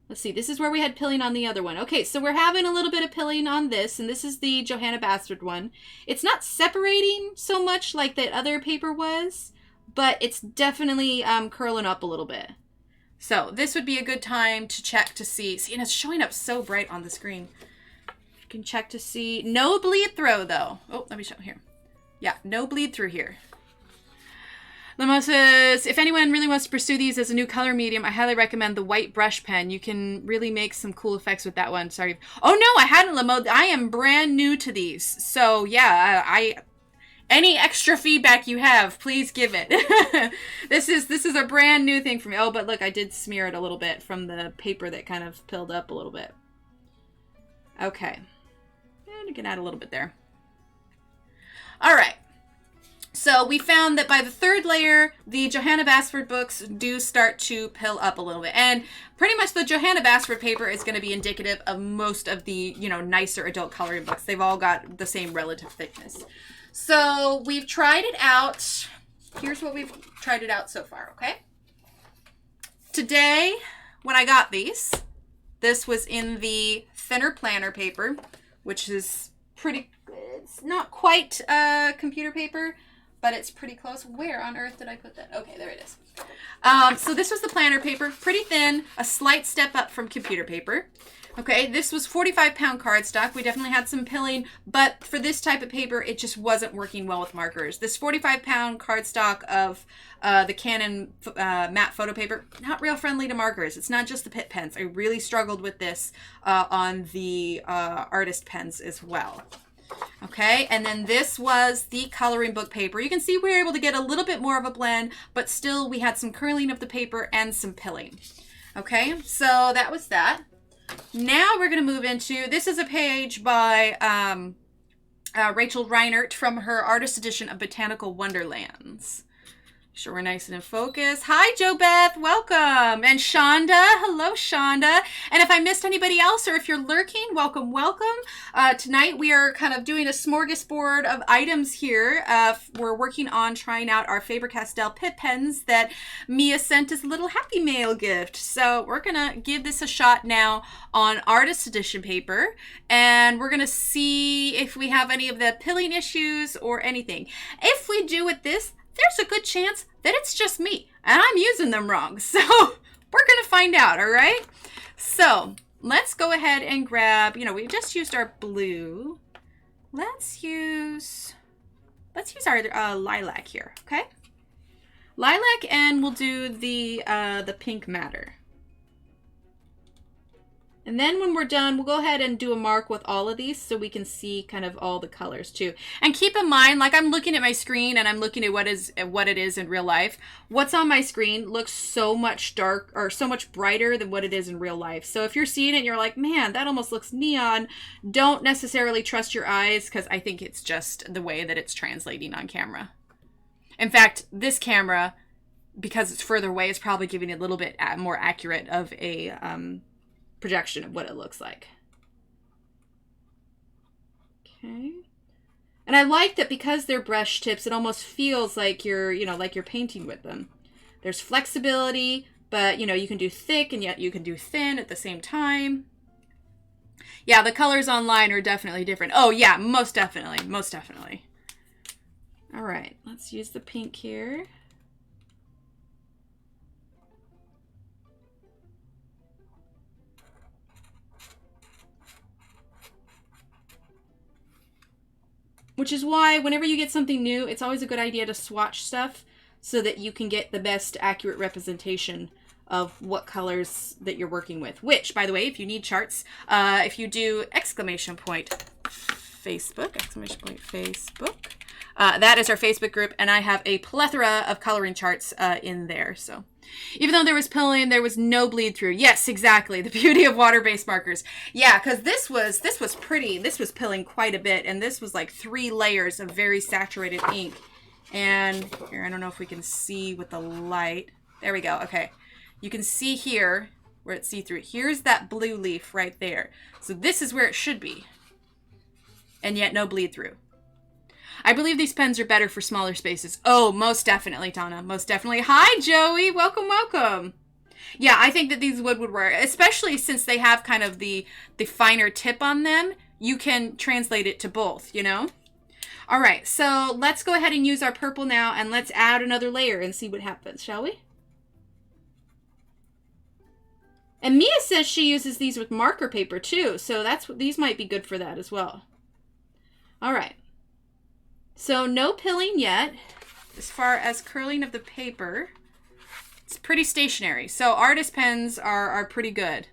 Let's see, this is where we had pilling on the other one. Okay, so we're having a little bit of pilling on this, and this is the Johanna Bastard one. It's not separating so much like that other paper was, but it's definitely curling up a little bit. So this would be a good time to check to see, and it's showing up so bright on the screen. You can check to see, no bleed through though. Oh, let me show here. Yeah, no bleed through here. Lamo says, if anyone really wants to pursue these as a new color medium, I highly recommend the white brush pen. You can really make some cool effects with that one. Sorry. Oh no, I hadn't, Lamo. I am brand new to these. So yeah, any extra feedback you have, please give it. This is a brand new thing for me. Oh, but look, I did smear it a little bit from the paper that kind of pilled up a little bit. Okay. And you can add a little bit there. All right. So we found that by the third layer, the Johanna Bastard books do start to pill up a little bit. And pretty much the Johanna Bastard paper is going to be indicative of most of the, nicer adult coloring books. They've all got the same relative thickness. So we've tried it out. Here's what we've tried it out so far, okay? Today, when I got these, this was in the thinner planner paper, which is pretty, it's not quite computer paper, but it's pretty close. Where on earth did I put that? Okay, there it is. So this was the planner paper, pretty thin, a slight step up from computer paper. Okay, this was 45-pound cardstock. We definitely had some pilling, but for this type of paper, it just wasn't working well with markers. This 45-pound cardstock of the Canon matte photo paper, not real friendly to markers. It's not just the Pitt pens. I really struggled with this on the artist pens as well. Okay, and then this was the coloring book paper. You can see we were able to get a little bit more of a blend, but still we had some curling of the paper and some pilling. Okay, so that was that. Now we're going to move into, this is a page by Rachel Reinert from her artist edition of Botanical Wonderlands. Sure, we're nice and in focus. Hi, Jo Beth. Welcome. And Shonda. Hello, Shonda. And if I missed anybody else or if you're lurking, welcome, welcome. Tonight we are kind of doing a smorgasbord of items here. We're working on trying out our Faber Castell Pitt pens that Mia sent as a little Happy Mail gift. So we're going to give this a shot now on artist edition paper. And we're going to see if we have any of the pilling issues or anything. If we do with this, there's a good chance that it's just me and I'm using them wrong. So we're going to find out, all right? So let's go ahead and grab, you know, we just used our blue. Let's use our lilac here, okay? Lilac, and we'll do the pink matter. And then when we're done, we'll go ahead and do a mark with all of these so we can see kind of all the colors too. And keep in mind, like I'm looking at my screen and I'm looking at what it is in real life. What's on my screen looks so much dark or so much brighter than what it is in real life. So if you're seeing it and you're like, man, that almost looks neon, don't necessarily trust your eyes, because I think it's just the way that it's translating on camera. In fact, this camera, because it's further away, is probably giving it a little bit more accurate of a projection of what it looks like. Okay. And I like that because they're brush tips, it almost feels like you're, you know, like you're painting with them. There's flexibility, but you know, you can do thick and yet you can do thin at the same time. Yeah, the colors online are definitely different. Oh yeah, most definitely, most definitely. All right, let's use the pink here. Which is why whenever you get something new, it's always a good idea to swatch stuff so that you can get the best accurate representation of what colors that you're working with. Which, by the way, if you need charts, if you do Facebook, that is our Facebook group, and I have a plethora of coloring charts in there. So even though there was pilling, there was no bleed through. Yes, exactly. The beauty of water-based markers. Yeah, because this was pretty. This was pilling quite a bit, and this was like 3 layers of very saturated ink. And here, I don't know if we can see with the light. There we go. Okay. You can see here where it's see-through. Here's that blue leaf right there. So this is where it should be. And yet no bleed through. I believe these pens are better for smaller spaces. Oh, most definitely, Donna. Most definitely. Hi, Joey. Welcome, welcome. Yeah, I think that these would work, especially since they have kind of the finer tip on them. You can translate it to both, you know? All right, so let's go ahead and use our purple now, and let's add another layer and see what happens, shall we? And Mia says she uses these with marker paper too, so these might be good for that as well. All right. So no pilling yet. As far as curling of the paper, it's pretty stationary. So artist pens are pretty good.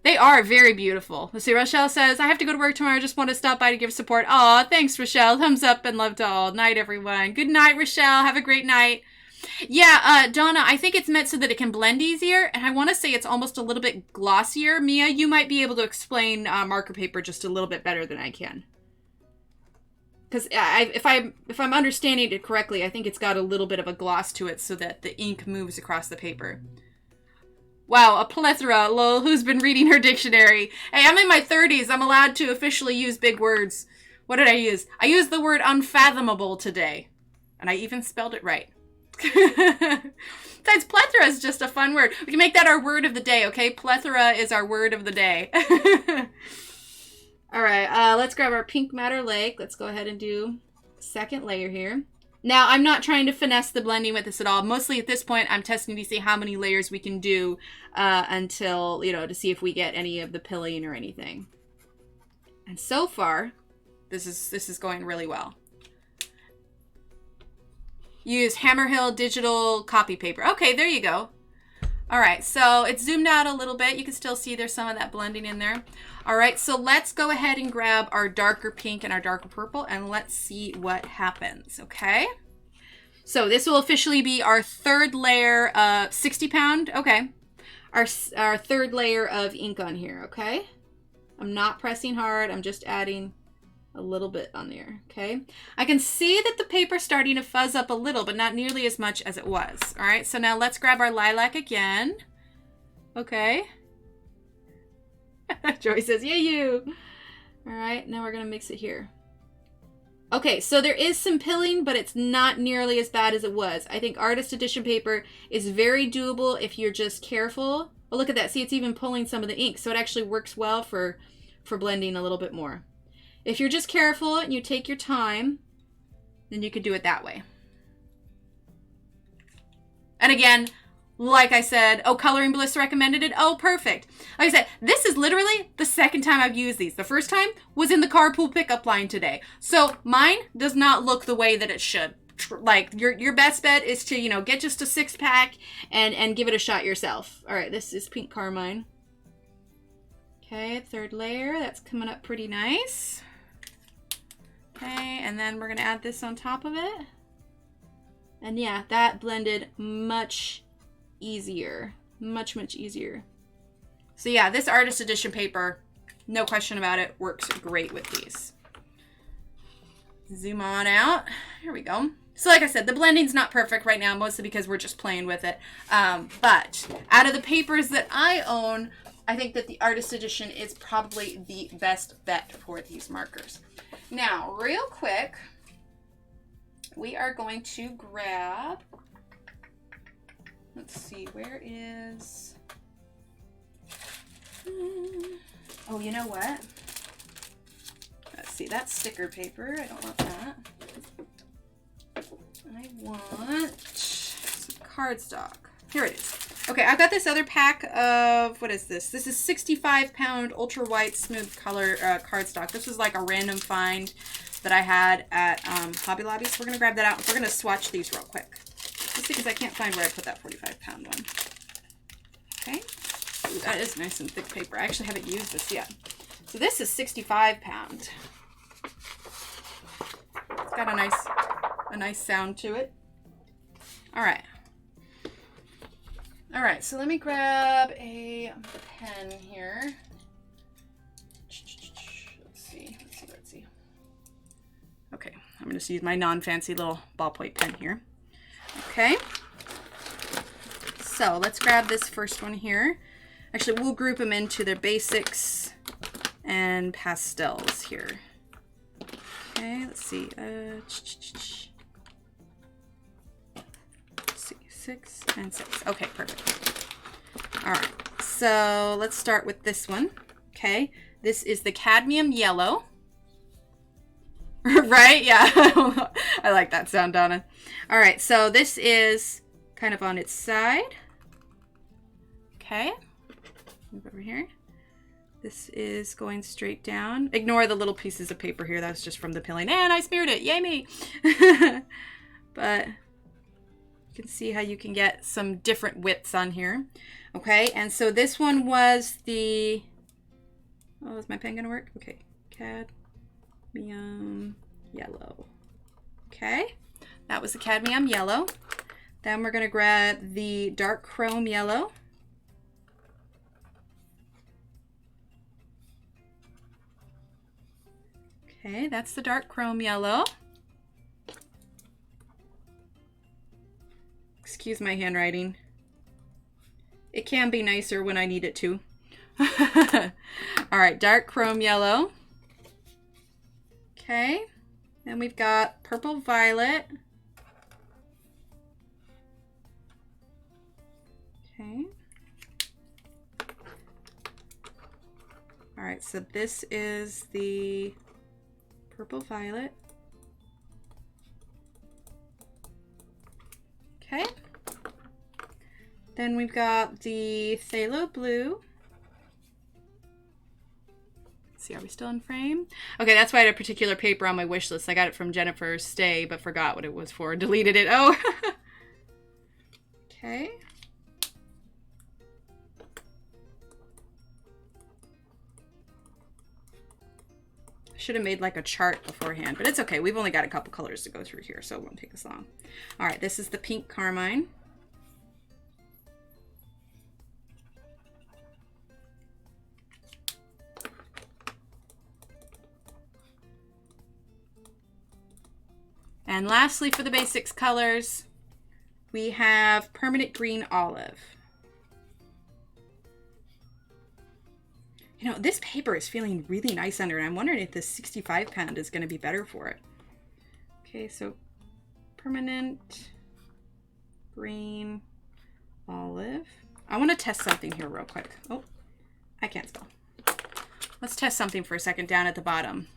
They are very beautiful. Let's see, Rochelle says, I have to go to work tomorrow. I just want to stop by to give support. Aw, thanks, Rochelle. Thumbs up and love to all. Night, everyone. Good night, Rochelle. Have a great night. Yeah, Donna, I think it's meant so that it can blend easier. And I want to say it's almost a little bit glossier. Mia, you might be able to explain marker paper just a little bit better than I can. Because if I'm understanding it correctly, I think it's got a little bit of a gloss to it so that the ink moves across the paper. Wow, a plethora, lol, who's been reading her dictionary? Hey, I'm in my 30s. I'm allowed to officially use big words. What did I use? I used the word unfathomable today. And I even spelled it right. Besides, plethora is just a fun word. We can make that our word of the day, okay? Plethora is our word of the day. All right, let's grab our pink matter lake. Let's go ahead and do second layer here. Now, I'm not trying to finesse the blending with this at all. Mostly at this point, I'm testing to see how many layers we can do until, you know, to see if we get any of the pilling or anything. And so far, this is going really well. Use Hammerhill digital copy paper. Okay, there you go. All right, so it's zoomed out a little bit. You can still see there's some of that blending in there. All right, so let's go ahead and grab our darker pink and our darker purple, and let's see what happens, okay? So this will officially be our third layer, 60 pound, okay. our third layer of ink on here, okay? I'm not pressing hard. I'm just adding a little bit on there, okay? I can see that the paper's starting to fuzz up a little, but not nearly as much as it was. All right, so now let's grab our lilac again. Okay. Joy says, yay you. All right, now we're gonna mix it here. Okay, so there is some pilling, but it's not nearly as bad as it was. I think artist edition paper is very doable if you're just careful. Oh, look at that. See, it's even pulling some of the ink, so it actually works well for blending a little bit more. If you're just careful and you take your time, then you could do it that way. And again, like I said, oh, Coloring Bliss recommended it. Oh, perfect. Like I said, this is literally the second time I've used these. The first time was in the carpool pickup line today. So mine does not look the way that it should. Like your best bet is to, you know, get just a 6-pack and give it a shot yourself. All right, this is Pink Carmine. Okay, third layer. That's coming up pretty nice. Okay, and then we're gonna add this on top of it. And yeah, that blended much easier, much easier. So yeah, this artist edition paper, no question about it, works great with these. Zoom on out. Here we go. So like I said, the blending's not perfect right now, mostly because we're just playing with it. But out of the papers that I own, I think that the artist edition is probably the best bet for these markers. Now, real quick, we are going to grab, let's see, where is, oh, you know what? Let's see, that's sticker paper. I don't want that. I want some cardstock. Here it is. Okay, I've got this other pack of, what is this? This is 65-pound ultra white smooth color cardstock. This was like a random find that I had at Hobby Lobby. So we're gonna grab that out. We're gonna swatch these real quick. Just because I can't find where I put that 45-pound one. Okay. Ooh, that is nice and thick paper. I actually haven't used this yet. So this is 65-pound. It's got a nice sound to it. All right. All right, so let me grab a pen here. Let's see. Okay, I'm gonna just use my non-fancy little ballpoint pen here. Okay. So let's grab this first one here. Actually, we'll group them into their basics and pastels here. Okay, let's see. Let's see, 6 and 6. Okay, perfect. All right, so let's start with this one. Okay, this is the cadmium yellow. Right? Yeah, I like that sound, Donna. All right, so this is kind of on its side. Okay, move over here. This is going straight down. Ignore the little pieces of paper here. That was just from the pilling. And I smeared it. Yay me. But you can see how you can get some different widths on here. Okay, and so this one was the... Oh, is my pen going to work? Okay, cadmium yellow. Okay, that was the cadmium yellow. Then we're going to grab the dark chrome yellow. Okay, that's the dark chrome yellow. Excuse my handwriting. It can be nicer when I need it to. All right, dark chrome yellow. Okay, then we've got purple violet. Okay. All right, so this is the purple violet. Okay. Then we've got the phthalo blue. Let's see, are we still in frame? Okay, that's why I had a particular paper on my wish list. I got it from Jennifer's Stay, but forgot what it was for. Deleted it. Oh. Okay. Should have made like a chart beforehand, but it's okay. We've only got a couple colors to go through here, so it won't take us long. All right, this is the pink carmine. And lastly, for the basics colors, we have Permanent Green Olive. You know, this paper is feeling really nice under, and I'm wondering if this 65 pound is going to be better for it. Okay, so Permanent Green Olive. I want to test something here real quick. Oh, I can't spell. Let's test something for a second down at the bottom.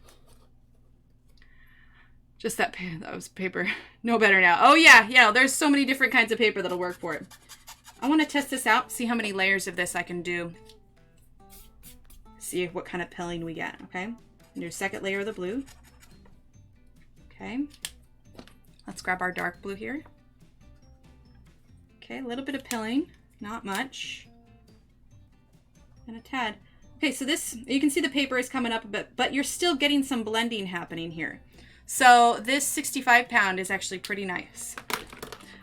Just that was paper. No better now. Oh yeah, there's so many different kinds of paper that'll work for it. I want to test this out, see how many layers of this I can do. See what kind of pilling we get, okay? Do a second layer of the blue. Okay. Let's grab our dark blue here. Okay, a little bit of pilling, not much. And a tad. Okay, so this, you can see the paper is coming up a bit, but you're still getting some blending happening here. So this 65 pound is actually pretty nice.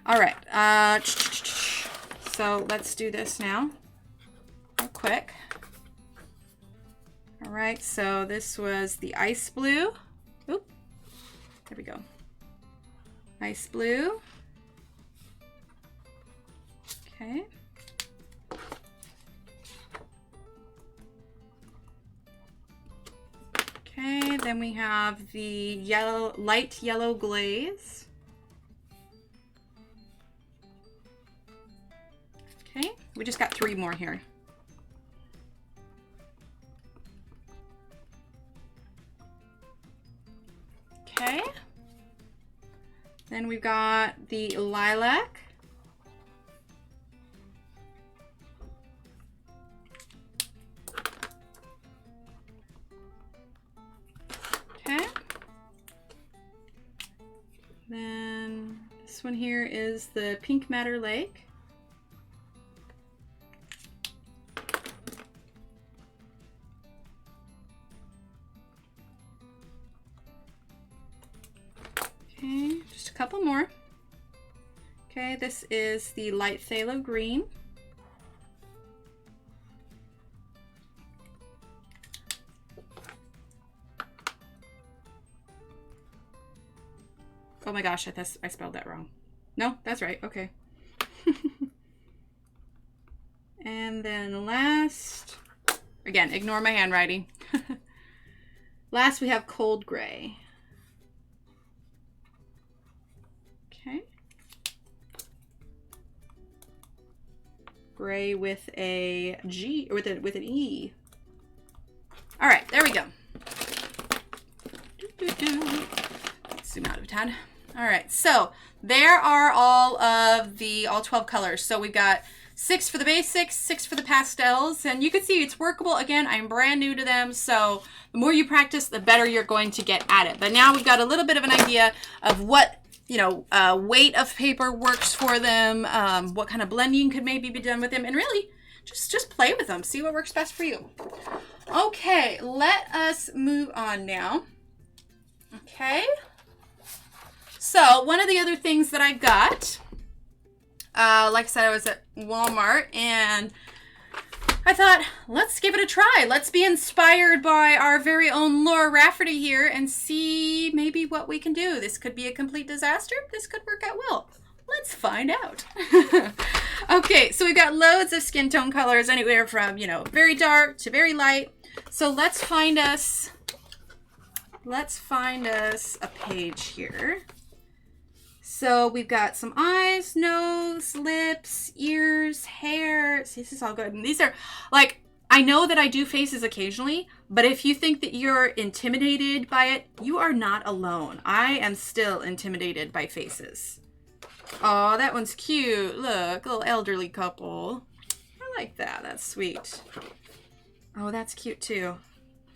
All right, so let's do this now, real quick. All right, so this was the ice blue. Oop, there we go. Ice blue. Okay. Okay, then we have the yellow, light yellow glaze. Okay, we just got 3 more here. Okay. Then we've got the lilac. Okay. Then this one here is the Pink Madder Lake. Okay, just a couple more. Okay, this is the light phthalo green. Oh my gosh, I spelled that wrong. No, that's right, okay. And then last, again, ignore my handwriting. Last we have cold gray. Okay. Gray with a G, or with an E. All right, there we go. Let's zoom out of a tad. All right, so there are all 12 colors. So we've got 6 for the basics, 6 for the pastels, and you can see it's workable. Again, I'm brand new to them, so the more you practice, the better you're going to get at it. But now we've got a little bit of an idea of what, you know, weight of paper works for them, what kind of blending could maybe be done with them, and really just play with them, see what works best for you. Okay, let us move on now. Okay. So one of the other things that I got, like I said, I was at Walmart and I thought, let's give it a try. Let's be inspired by our very own Laura Rafferty here and see maybe what we can do. This could be a complete disaster. This could work out well. Let's find out. Okay, so we've got loads of skin tone colors, anywhere from, you know, very dark to very light. So let's find us a page here. So we've got some eyes, nose, lips, ears, hair. See, this is all good. And these are, like, I know that I do faces occasionally, but if you think that you're intimidated by it, you are not alone. I am still intimidated by faces. Oh, that one's cute. Look, a little elderly couple. I like that. That's sweet. Oh, that's cute too.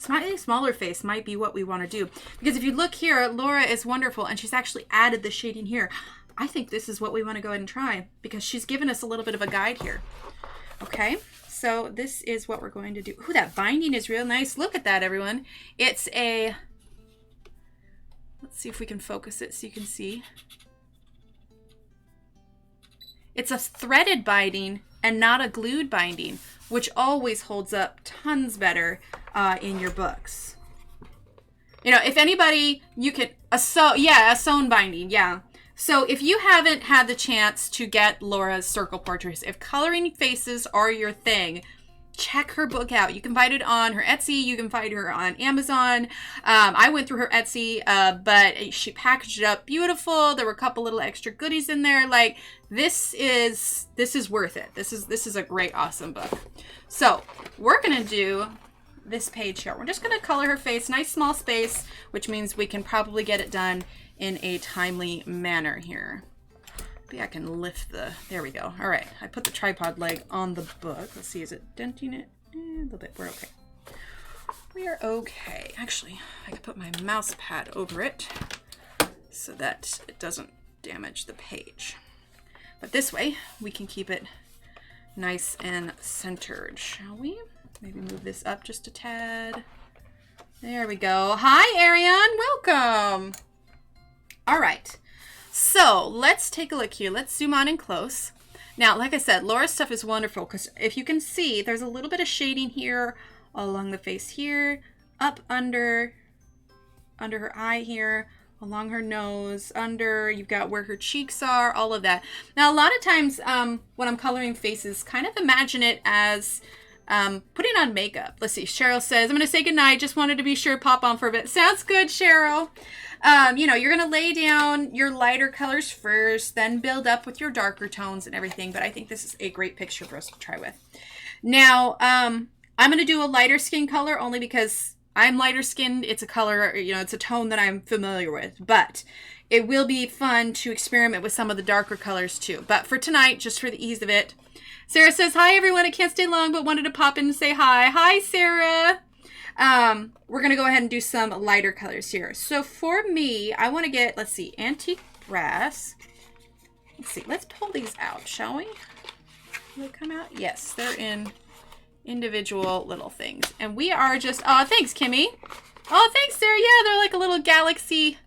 Slightly smaller face might be what we want to do. Because if you look here, Laura is wonderful and she's actually added the shading here. I think this is what we want to go ahead and try because she's given us a little bit of a guide here. Okay, so this is what we're going to do. Ooh, that binding is real nice. Look at that, everyone. It's a, let's see if we can focus it so you can see. It's a threaded binding and not a glued binding, which always holds up tons better in your books. You know, if anybody, you could, a sewn binding, yeah. So if you haven't had the chance to get Laura's circle portraits, if coloring faces are your thing, check her book out. You can find it on her Etsy. You can find her on Amazon. I went through her Etsy, but she packaged it up beautiful. There were a couple little extra goodies in there. Like, this is worth it. This is a great, awesome book. So we're going to do this page here. We're just going to color her face, nice small space, which means we can probably get it done in a timely manner here. Maybe I can lift there we go. All right, I put the tripod leg on the book. Let's see, is it denting it? A little bit, we're okay. We are okay. Actually, I can put my mouse pad over it so that it doesn't damage the page. But this way, we can keep it nice and centered, shall we? Maybe move this up just a tad. There we go. Hi, Ariane, welcome. All right, so let's take a look here. Let's zoom on in close. Now, like I said, Laura's stuff is wonderful because if you can see, there's a little bit of shading here along the face here, up under her eye here, along her nose, you've got where her cheeks are, all of that. Now, a lot of times when I'm coloring faces, kind of imagine it as putting on makeup. Let's see, Cheryl says, I'm going to say goodnight. Just wanted to be sure to pop on for a bit. Sounds good, Cheryl. You know, you're going to lay down your lighter colors first, then build up with your darker tones and everything. But I think this is a great picture for us to try with. Now, I'm going to do a lighter skin color only because I'm lighter skinned. It's a color, you know, it's a tone that I'm familiar with. But it will be fun to experiment with some of the darker colors too. But for tonight, just for the ease of it, Sarah says, hi, everyone. I can't stay long, but wanted to pop in and say hi. Hi, Sarah. We're going to go ahead and do some lighter colors here. So for me, I want to get, let's see, antique brass. Let's see, let's pull these out, shall we? Will they come out? Yes, they're in individual little things. And we are just, oh, thanks, Kimmy. Oh, thanks, Sarah. Yeah, they're like a little galaxy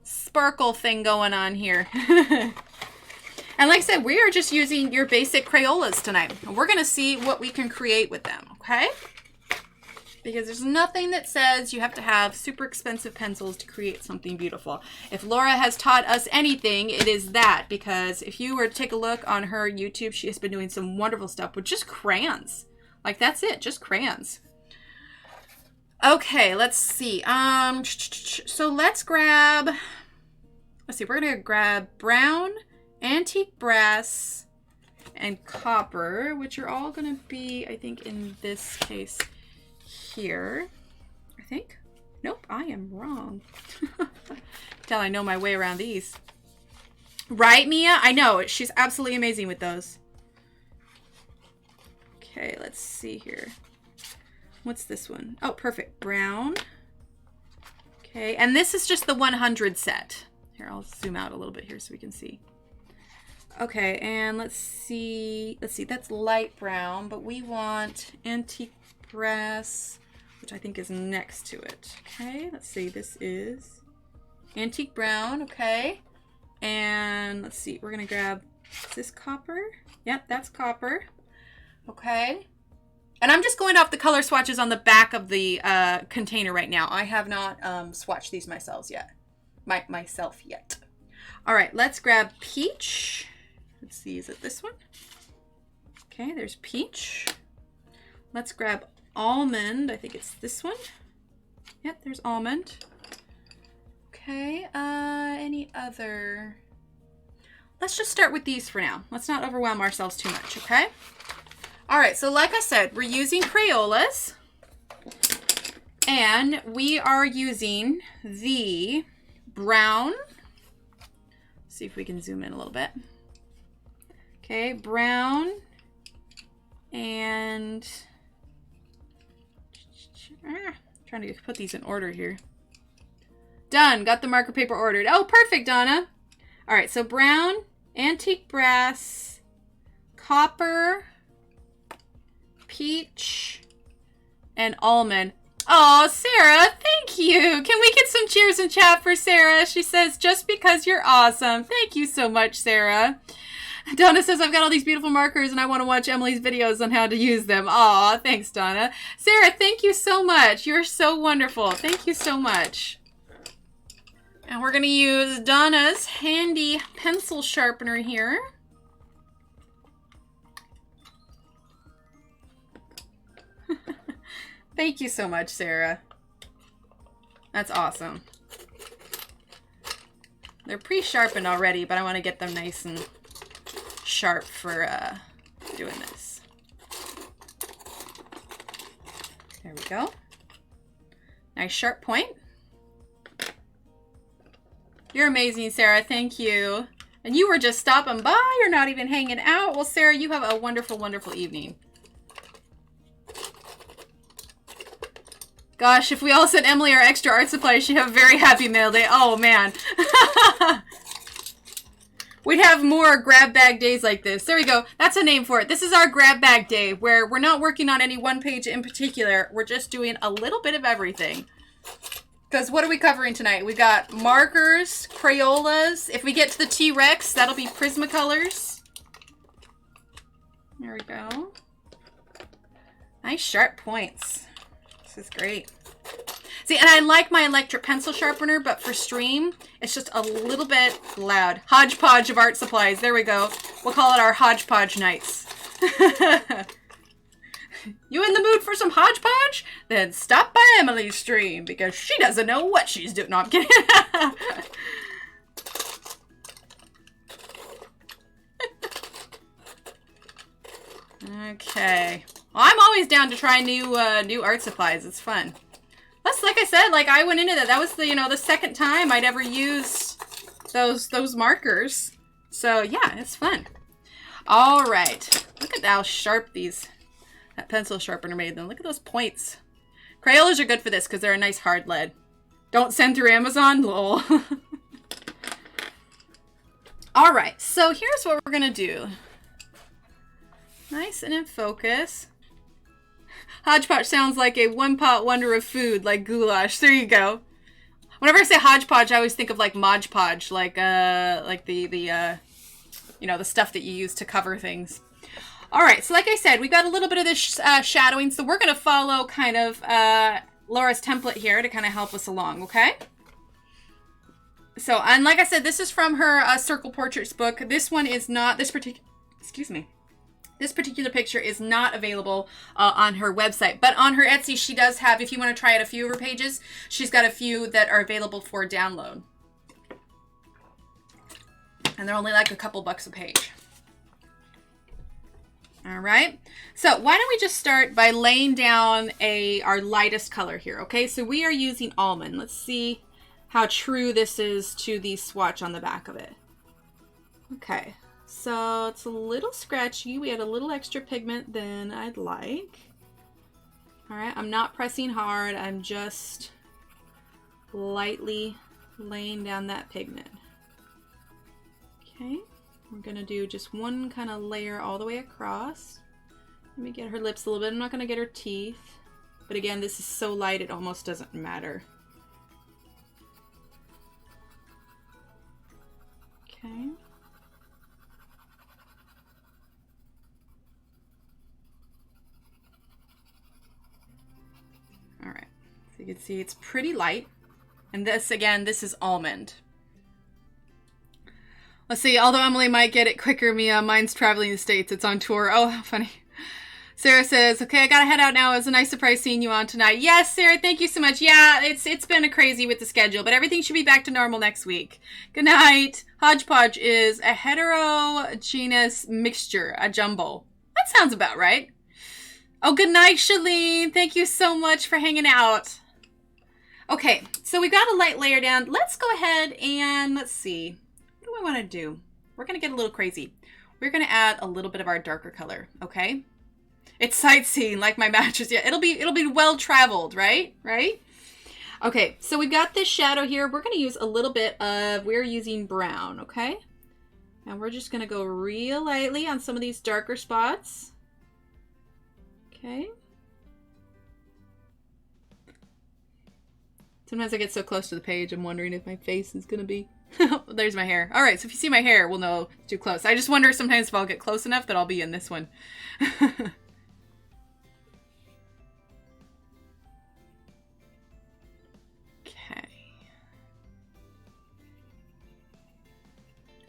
sparkle thing going on here. And like I said, we are just using your basic Crayolas tonight. And we're going to see what we can create with them, okay? Because there's nothing that says you have to have super expensive pencils to create something beautiful. If Laura has taught us anything, it is that. Because if you were to take a look on her YouTube, she has been doing some wonderful stuff with just crayons. Like, that's it, just crayons. Okay, let's see. So let's grab, we're going to grab brown, antique brass, and copper, which are all going to be, I think, in this case here. I think. Nope, I am wrong. Tell I know my way around these. Right, Mia? I know. She's absolutely amazing with those. Okay, let's see here. What's this one? Oh, perfect. Brown. Okay, and this is just the 100 set. Here, I'll zoom out a little bit here so we can see. Okay, and let's see, that's light brown, but we want antique brass, which I think is next to it. Okay, let's see, this is antique brown, okay. And let's see, we're gonna grab, is this copper? Yep, that's copper. Okay. And I'm just going off the color swatches on the back of the container right now. I have not swatched these myself yet. All right, let's grab peach. Let's see, is it this one? Okay, there's peach. Let's grab almond. I think it's this one. Yep, there's almond. Okay, any other? Let's just start with these for now. Let's not overwhelm ourselves too much, okay? All right, so like I said, we're using Crayolas. And we are using the brown. See if we can zoom in a little bit. Okay, brown and trying to put these in order here. Done, got the marker paper ordered. Oh, perfect, Donna. All right, so brown, antique brass, copper, peach, and almond. Oh, Sarah, thank you. Can we get some cheers in chat for Sarah? She says, just because you're awesome. Thank you so much, Sarah. Donna says, I've got all these beautiful markers and I want to watch Emily's videos on how to use them. Aw, thanks, Donna. Sarah, thank you so much. You're so wonderful. Thank you so much. And we're going to use Donna's handy pencil sharpener here. Thank you so much, Sarah. That's awesome. They're pre-sharpened already, but I want to get them nice and sharp for doing this. There we go. Nice sharp point. You're amazing, Sarah. Thank you. And you were just stopping by. You're not even hanging out. Well, Sarah, you have a wonderful, wonderful evening. Gosh, if we all sent Emily our extra art supplies, she'd have a very happy mail day. Oh, man. We'd have more grab bag days like this. There we go. That's a name for it. This is our grab bag day, where we're not working on any one page in particular. We're just doing a little bit of everything. Because what are we covering tonight? We got markers, Crayolas. If we get to the T-Rex, that'll be Prismacolors. There we go. Nice sharp points. This is great. See, and I like my electric pencil sharpener, but for stream, it's just a little bit loud. Hodgepodge of art supplies. There we go. We'll call it our hodgepodge nights. You in the mood for some hodgepodge? Then stop by Emily's stream, because she doesn't know what she's doing. No, I'm kidding. Okay. Well, I'm always down to try new art supplies. It's fun. That's like I said, like I went into that. That was the, you know, the second time I'd ever used those markers. So yeah, it's fun. All right. Look at how sharp that pencil sharpener made them. Look at those points. Crayolas are good for this because they're a nice hard lead. Don't send through Amazon. Lol. All right. So here's what we're going to do. Nice and in focus. Hodgepodge sounds like a one-pot wonder of food, like goulash. There you go. Whenever I say hodgepodge, I always think of like Mod Podge, like the you know, the stuff that you use to cover things. All right, so like I said, we got a little bit of this shadowing, so we're gonna follow kind of Laura's template here to kind of help us along, okay? So, and like I said, this is from her Circle Portraits book. This one is not this particular. Excuse me. This particular picture is not available on her website, but on her Etsy, she does have, if you want to try out a few of her pages, she's got a few that are available for download. And they're only like a couple bucks a page. All right. So why don't we just start by laying down our lightest color here, okay? So we are using Almond. Let's see how true this is to the swatch on the back of it. Okay. So it's a little scratchy. We had a little extra pigment than I'd like. All right, I'm not pressing hard. I'm just lightly laying down that pigment. Okay, we're gonna do just one kind of layer all the way across. Let me get her lips a little bit. I'm not gonna get her teeth. But again, this is so light, it almost doesn't matter. Okay. All right, so you can see it's pretty light. And this, again, this is Almond. Let's see, although Emily might get it quicker, Mia, mine's traveling the States. It's on tour. Oh, how funny. Sarah says, okay, I gotta head out now. It was a nice surprise seeing you on tonight. Yes, Sarah, thank you so much. Yeah, it's been a crazy with the schedule, but everything should be back to normal next week. Good night. Hodgepodge is a heterogeneous mixture, a jumble. That sounds about right. Oh, good night, Shalene. Thank you so much for hanging out. Okay, so we got a light layer down. Let's go ahead and let's see. What do I want to do? We're going to get a little crazy. We're going to add a little bit of our darker color, okay? It's sightseeing like my matches. Yeah, it'll be well traveled, right? Right? Okay, so we've got this shadow here. We're going to use a little bit of, we're using brown, okay? And we're just going to go real lightly on some of these darker spots. Okay. Sometimes I get so close to the page, I'm wondering if my face is going to be There's my hair. All right, so if you see my hair, we'll know it's too close. I just wonder sometimes if I'll get close enough that I'll be in this one. Okay.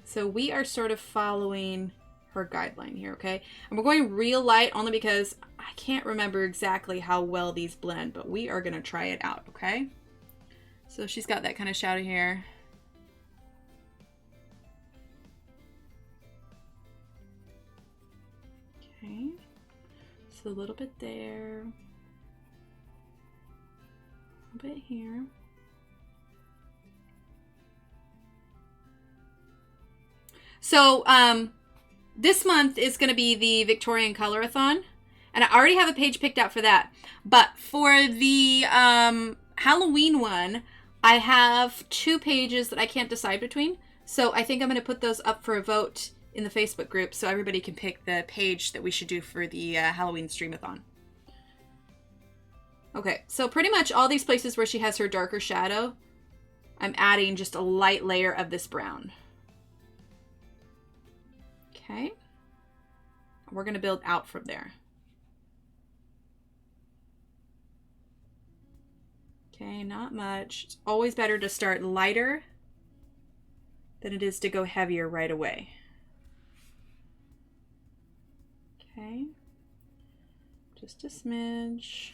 So we are sort of following her guideline here, okay? And we're going real light only because I can't remember exactly how well these blend, but we are gonna try it out, okay? So she's got that kind of shadow hair. Okay, so a little bit there, a bit here. So this month is going to be the Victorian Colorathon, and I already have a page picked out for that. But for the Halloween one, I have 2 pages that I can't decide between. So I think I'm going to put those up for a vote in the Facebook group so everybody can pick the page that we should do for the Halloween Streamathon. Okay, so pretty much all these places where she has her darker shadow, I'm adding just a light layer of this brown. Okay, we're going to build out from there. Okay, not much. It's always better to start lighter than it is to go heavier right away. Okay, just a smidge.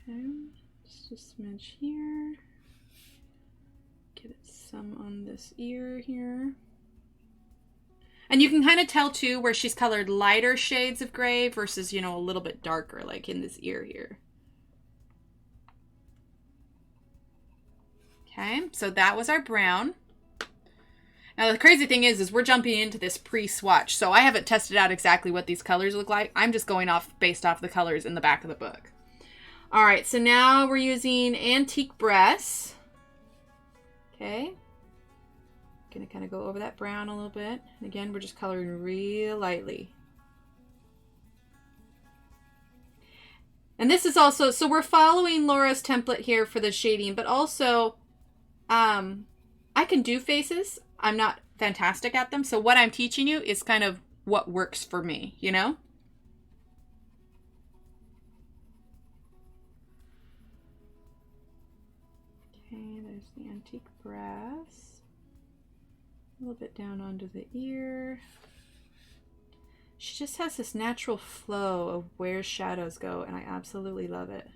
Okay, just a smidge here. Get it some on this ear here. And you can kind of tell too where she's colored lighter shades of gray versus, you know, a little bit darker, like in this ear here. Okay, so that was our brown. Now the crazy thing is we're jumping into this pre-swatch, so I haven't tested out exactly what these colors look like. I'm just going off based off the colors in the back of the book. All right, so now we're using Antique Brass. Okay. Gonna kind of go over that brown a little bit. And again, we're just coloring real lightly. And this is also, so we're following Laura's template here for the shading, but also I can do faces. I'm not fantastic at them. So what I'm teaching you is kind of what works for me, you know? Okay, there's the Antique Brass. A little bit down onto the ear. She just has this natural flow of where shadows go, and I absolutely love it.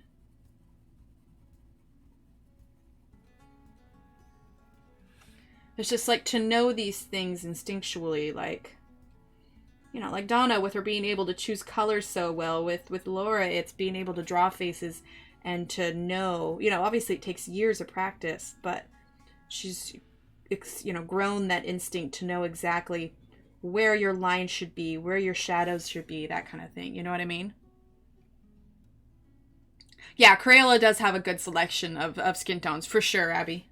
It's just like to know these things instinctually, like, you know, like Donna with her being able to choose colors so well. With Laura, it's being able to draw faces and to know, you know, obviously it takes years of practice, but she's, you know, grown that instinct to know exactly where your lines should be, where your shadows should be, that kind of thing. You know what I mean? Yeah, Crayola does have a good selection of skin tones, for sure, Abby.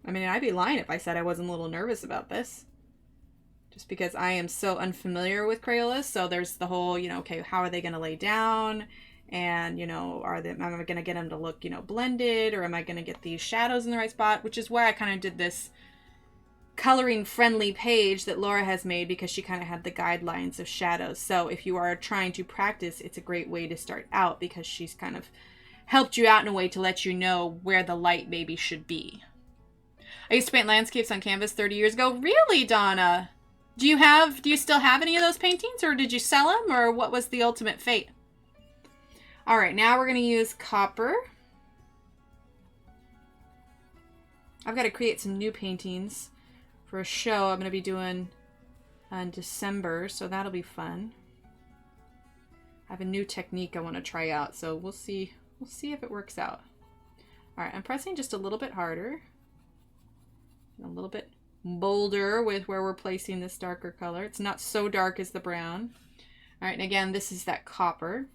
I mean, I'd be lying if I said I wasn't a little nervous about this. Just because I am so unfamiliar with Crayolas. So there's the whole, you know, okay, how are they going to lay down? And, you know, am I going to get them to look, you know, blended? Or am I going to get these shadows in the right spot? Which is why I kind of did this coloring friendly page that Laura has made, because she kind of had the guidelines of shadows. So if you are trying to practice, it's a great way to start out, because she's kind of helped you out in a way to let you know where the light maybe should be. I used to paint landscapes on canvas 30 years ago. Really, Donna? Do you still have any of those paintings, or did you sell them, or what was the ultimate fate? All right, now we're going to use copper. I've got to create some new paintings for a show I'm going to be doing in December, so that'll be fun. I have a new technique I want to try out, so we'll see if it works out. All right, I'm pressing just a little bit harder. A little bit bolder with where we're placing this darker color. It's not so dark as the brown. All right, and again, this is that copper.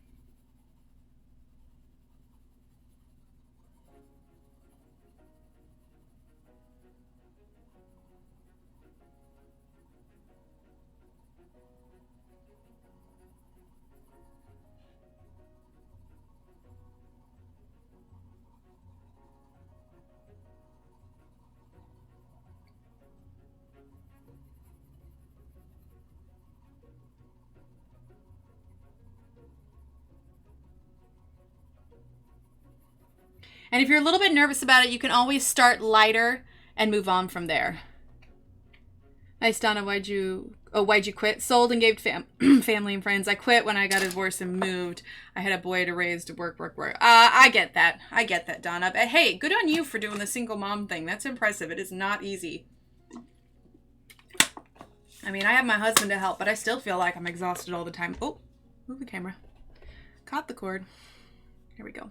And if you're a little bit nervous about it, you can always start lighter and move on from there. Nice, Donna. Why'd you quit? Sold and gave to family and friends. I quit when I got a divorce and moved. I had a boy to raise, to work. I get that. I get that, Donna. But hey, good on you for doing the single mom thing. That's impressive. It is not easy. I mean, I have my husband to help, but I still feel like I'm exhausted all the time. Oh, move the camera. Caught the cord. Here we go.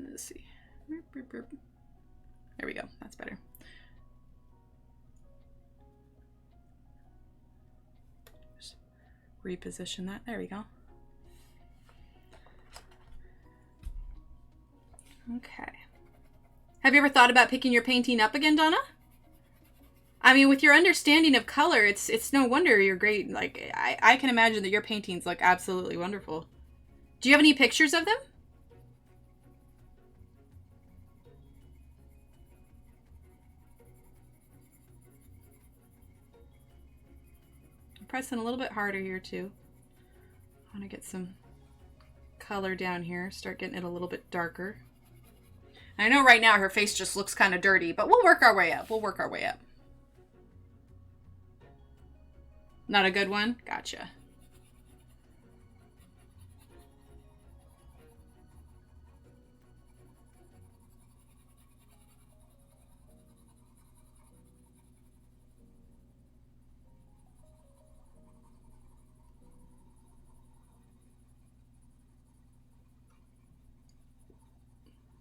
Let's see. There we go. That's better. Just reposition that. There we go. Okay. Have you ever thought about picking your painting up again, Donna? I mean, with your understanding of color, it's no wonder you're great. Like, I can imagine that your paintings look absolutely wonderful. Do you have any pictures of them? I'm pressing a little bit harder here, too. I want to get some color down here. Start getting it a little bit darker. I know right now her face just looks kind of dirty, but we'll work our way up. We'll work our way up. Not a good one? Gotcha.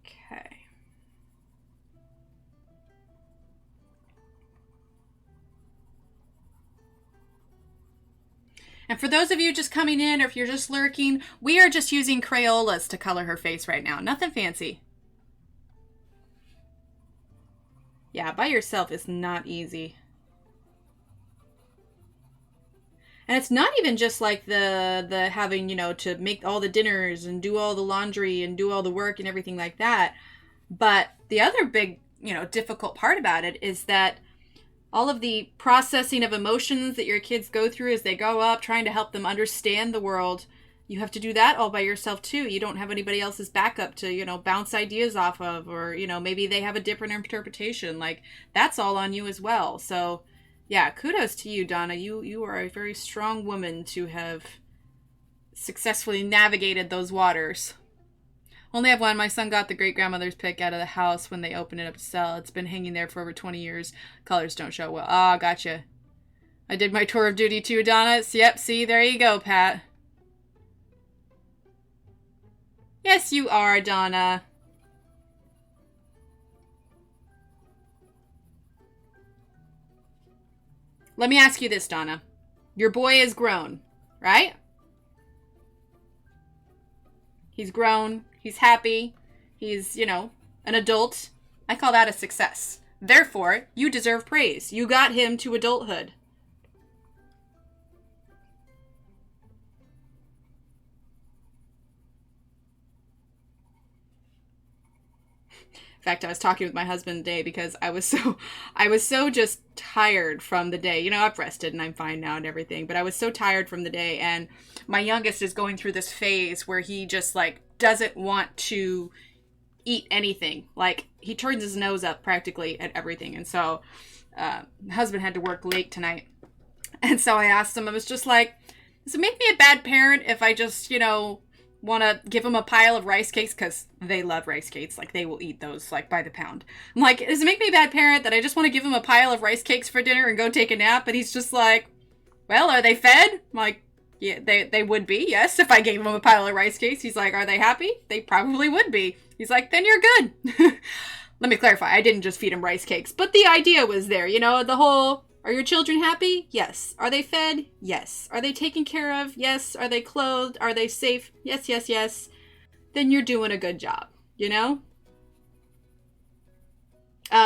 Okay. And for those of you just coming in, or if you're just lurking, we are just using Crayolas to color her face right now. Nothing fancy. Yeah, by yourself is not easy. And it's not even just like the having, you know, to make all the dinners and do all the laundry and do all the work and everything like that. But the other big, you know, difficult part about it is that all of the processing of emotions that your kids go through as they grow up, trying to help them understand the world, you have to do that all by yourself too. You don't have anybody else's backup to, you know, bounce ideas off of, or, you know, maybe they have a different interpretation. Like, that's all on you as well. So yeah, kudos to you, Donna. You are a very strong woman to have successfully navigated those waters. Only have one. My son got the great-grandmother's pick out of the house when they opened it up to sell. It's been hanging there for over 20 years. Colors don't show well. Ah, gotcha. I did my tour of duty too, Donna. Yep, see, there you go, Pat. Yes, you are, Donna. Let me ask you this, Donna. Your boy is grown, right? He's grown. He's happy. He's, you know, an adult. I call that a success. Therefore, you deserve praise. You got him to adulthood. In fact, I was talking with my husband today because I was so just tired from the day. You know, I've rested and I'm fine now and everything, but I was so tired from the day. And my youngest is going through this phase where he just like doesn't want to eat anything. Like, he turns his nose up practically at everything. And so my husband had to work late tonight. And so I asked him, I was just like, does it make me a bad parent if I just, you know, want to give him a pile of rice cakes? Because they love rice cakes. Like, they will eat those like by the pound. I'm like, does it make me a bad parent that I just want to give him a pile of rice cakes for dinner and go take a nap? And he's just like, well, are they fed? I'm like, yeah, they would be, yes, if I gave him a pile of rice cakes. He's like, are they happy? They probably would be. He's like, then you're good. Let me clarify. I didn't just feed him rice cakes, but the idea was there, you know, the whole, are your children happy? Yes. Are they fed? Yes. Are they taken care of? Yes. Are they clothed? Are they safe? Yes, yes, yes. Then you're doing a good job, you know?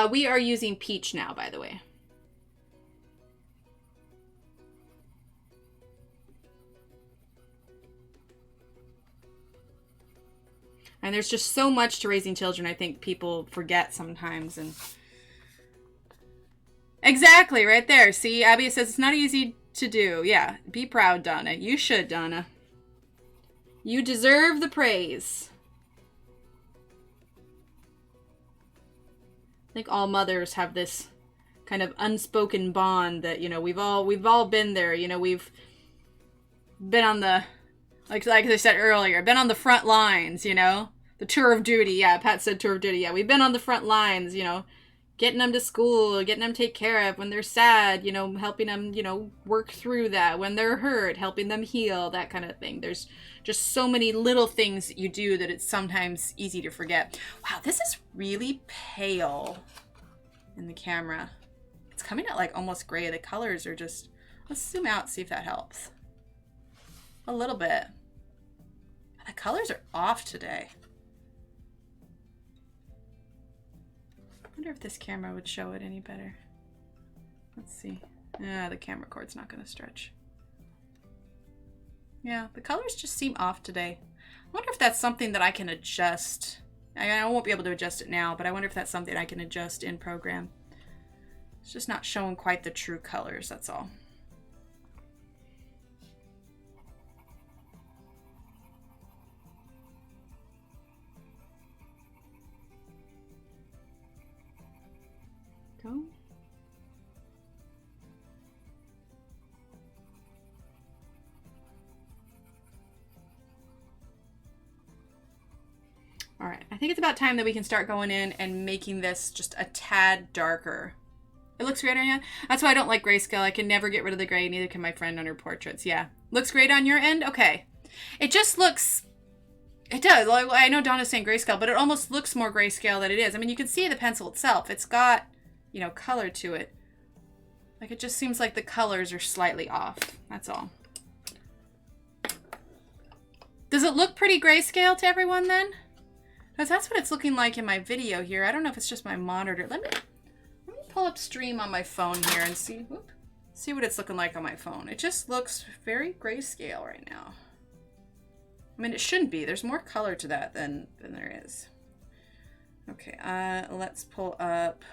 We are using peach now, by the way. And there's just so much to raising children, I think people forget sometimes. And exactly, right there. See, Abby says it's not easy to do. Yeah, be proud, Donna. You should, Donna. You deserve the praise. I think all mothers have this kind of unspoken bond that, you know, we've all been there. You know, we've been on the, like I said earlier, been on the front lines, you know, the tour of duty. Yeah, Pat said tour of duty. Yeah, we've been on the front lines, you know, getting them to school, getting them taken care of when they're sad, you know, helping them, you know, work through that when they're hurt, helping them heal, that kind of thing. There's just so many little things that you do that it's sometimes easy to forget. Wow, this is really pale in the camera. It's coming out like almost gray. The colors are just, let's zoom out, see if that helps. A little bit. The colors are off today. I wonder if this camera would show it any better. Let's see. Yeah, the camera cord's not going to stretch. Yeah, the colors just seem off today. I wonder if that's something that I can adjust. I won't be able to adjust it now, but I wonder if that's something I can adjust in program. It's just not showing quite the true colors, that's all. Go. All right, I think it's about time that we can start going in and making this just a tad darker. It looks great on you? That's why I don't like grayscale. I can never get rid of the gray, neither can my friend on her portraits. Yeah. Looks great on your end? Okay. It just looks... It does. I know Donna's saying grayscale, but it almost looks more grayscale than it is. I mean, you can see the pencil itself. It's got, you know, color to it. Like, it just seems like the colors are slightly off. That's all. Does it look pretty grayscale to everyone then? Because that's what it's looking like in my video here. I don't know if it's just my monitor. Let me pull up stream on my phone here and see what it's looking like on my phone. It just looks very grayscale right now. I mean, it shouldn't be. There's more color to that than there is. Okay, let's pull up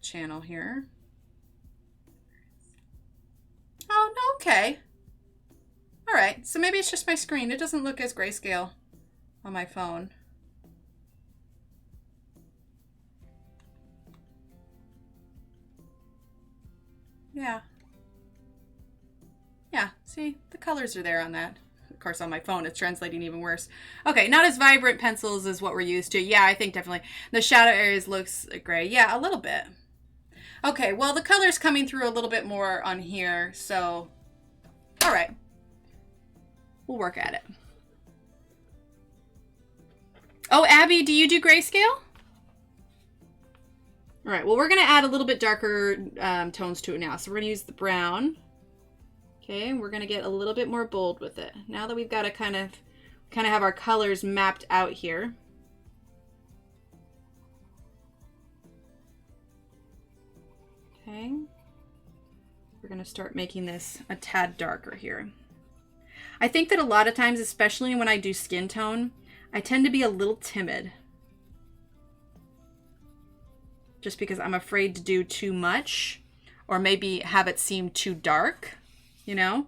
channel here. Oh, no, okay. All right, so maybe it's just my screen. It doesn't look as grayscale on my phone. Yeah. Yeah, see, the colors are there on that. Of course, on my phone, it's translating even worse. Okay, not as vibrant pencils as what we're used to. Yeah, I think definitely. The shadow areas looks gray. Yeah, a little bit. Okay, well, the color's coming through a little bit more on here, so... All right. We'll work at it. Oh, Abby, do you do grayscale? All right, well, we're going to add a little bit darker tones to it now. So we're going to use the brown. Okay, we're going to get a little bit more bold with it. Now that we've got to kind of have our colors mapped out here. Okay, we're going to start making this a tad darker here. I think that a lot of times, especially when I do skin tone, I tend to be a little timid. Just because I'm afraid to do too much or maybe have it seem too dark, you know?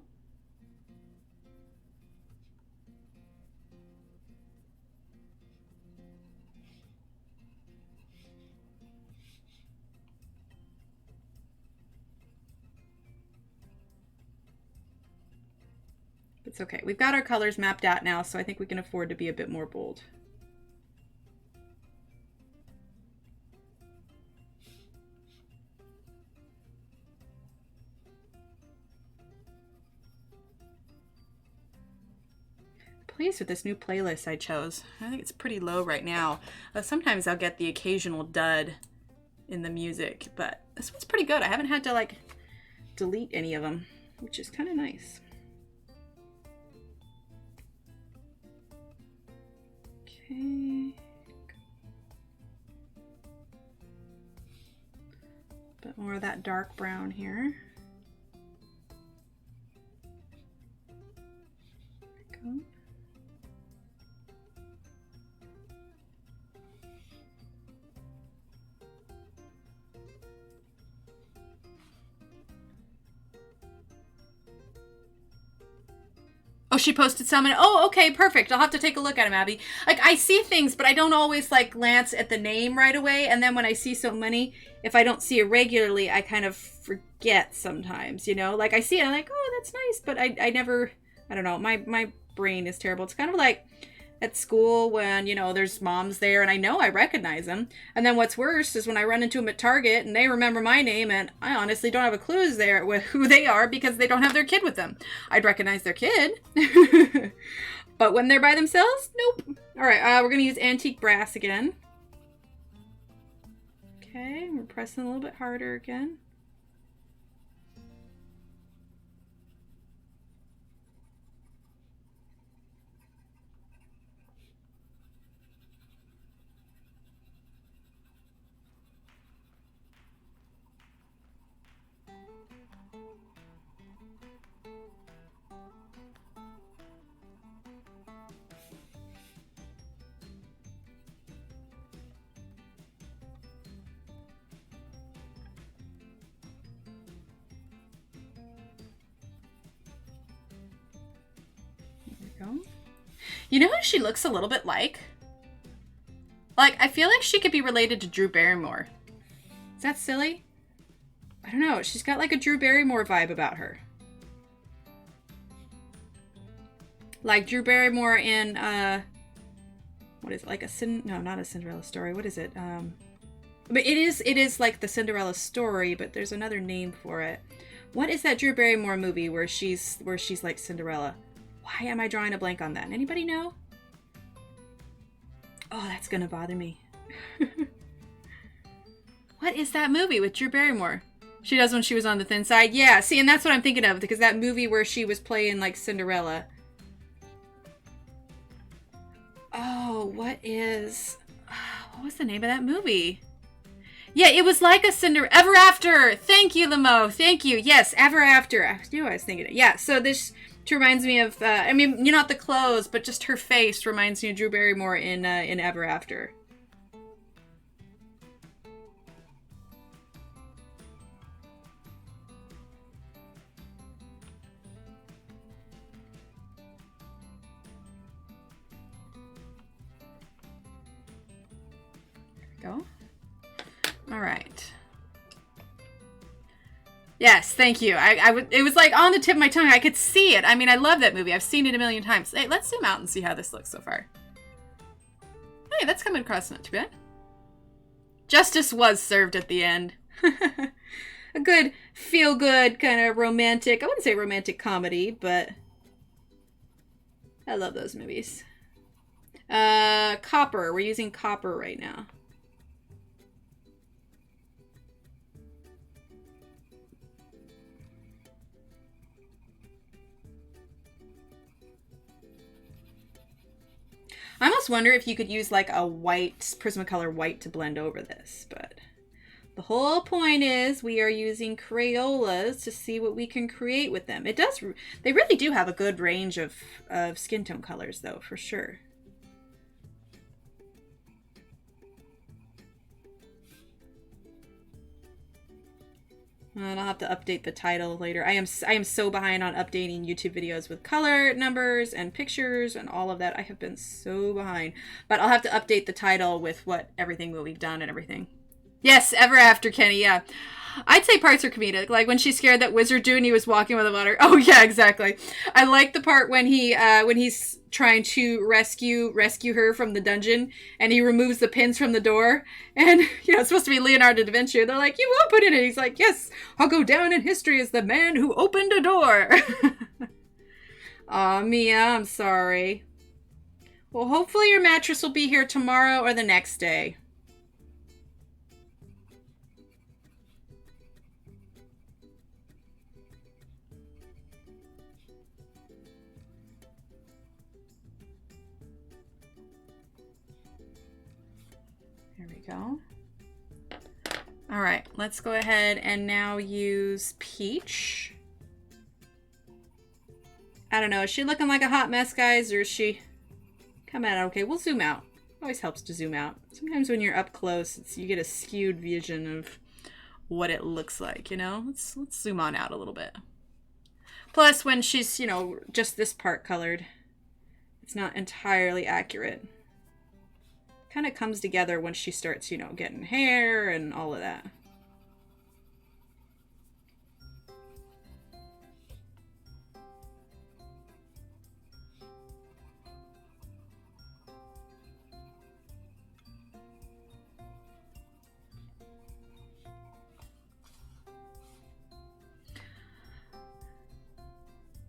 It's okay. We've got our colors mapped out now, so I think we can afford to be a bit more bold. Pleased with this new playlist I chose. I think it's pretty low right now. Sometimes I'll get the occasional dud in the music, but this one's pretty good. I haven't had to like delete any of them, which is kind of nice. Okay. A bit more of that dark brown here. There we go. Oh, she posted some. And, oh, okay, perfect. I'll have to take a look at them, Abby. Like, I see things, but I don't always, like, glance at the name right away. And then when I see so many, if I don't see it regularly, I kind of forget sometimes, you know? Like, I see it, I'm like, oh, that's nice. But I never, I don't know. My brain is terrible. It's kind of like at school when, you know, there's moms there and I know I recognize them. And then what's worse is when I run into them at Target and they remember my name and I honestly don't have a clue there with who they are because they don't have their kid with them. I'd recognize their kid. But when they're by themselves, nope. All right, we're going to use antique brass again. Okay, we're pressing a little bit harder again. You know who she looks a little bit like? Like, I feel like she could be related to Drew Barrymore. Is that silly? I don't know. She's got like a Drew Barrymore vibe about her. Like Drew Barrymore in, what is it? Like no, not a Cinderella story. What is it? But it is like the Cinderella story, but there's another name for it. What is that Drew Barrymore movie where she's like Cinderella? Why am I drawing a blank on that? Anybody know? Oh, that's gonna bother me. What is that movie with Drew Barrymore? She does when she was on the thin side. Yeah, see, and that's what I'm thinking of, because that movie where she was playing like Cinderella. Oh, what was the name of that movie? Yeah, it was like a Ever After. Thank you, Limo. Thank you. Yes, Ever After. I knew I was thinking it. Yeah, so this reminds me of, I mean, not the clothes, but just her face reminds me of Drew Barrymore in Ever After. There we go. All right. Yes, thank you. It was like on the tip of my tongue. I could see it. I mean, I love that movie. I've seen it a million times. Hey, let's zoom out and see how this looks so far. Hey, that's coming across not too bad. Justice was served at the end. A good, feel-good, kind of romantic, I wouldn't say romantic comedy, but I love those movies. Copper. We're using copper right now. I almost wonder if you could use like a white, Prismacolor white to blend over this, but the whole point is we are using Crayolas to see what we can create with them. They really do have a good range of skin tone colors though, for sure. And I'll have to update the title later. I am so behind on updating YouTube videos with color numbers and pictures and all of that. I have been so behind. But I'll have to update the title with everything that we've done and everything. Yes, Ever After, Kenny, yeah. I'd say parts are comedic. Like when she scared that wizard dude and he was walking with the water. Oh yeah, exactly. I like the part when he's trying to rescue her from the dungeon and he removes the pins from the door. And, you know, it's supposed to be Leonardo da Vinci. They're like, you opened it. And he's like, yes, I'll go down in history as the man who opened a door. Aw, Mia, I'm sorry. Well, hopefully your mattress will be here tomorrow or the next day. Go. All right, let's go ahead and now use peach. I don't know, is she looking like a hot mess, guys, or is she coming out okay? We'll zoom out. Always helps to zoom out. Sometimes when you're up close, you get a skewed vision of what it looks like, you know? Let's zoom on out a little bit. Plus, when she's, you know, just this part colored, it's not entirely accurate. Kind of comes together when she starts, you know, getting hair and all of that.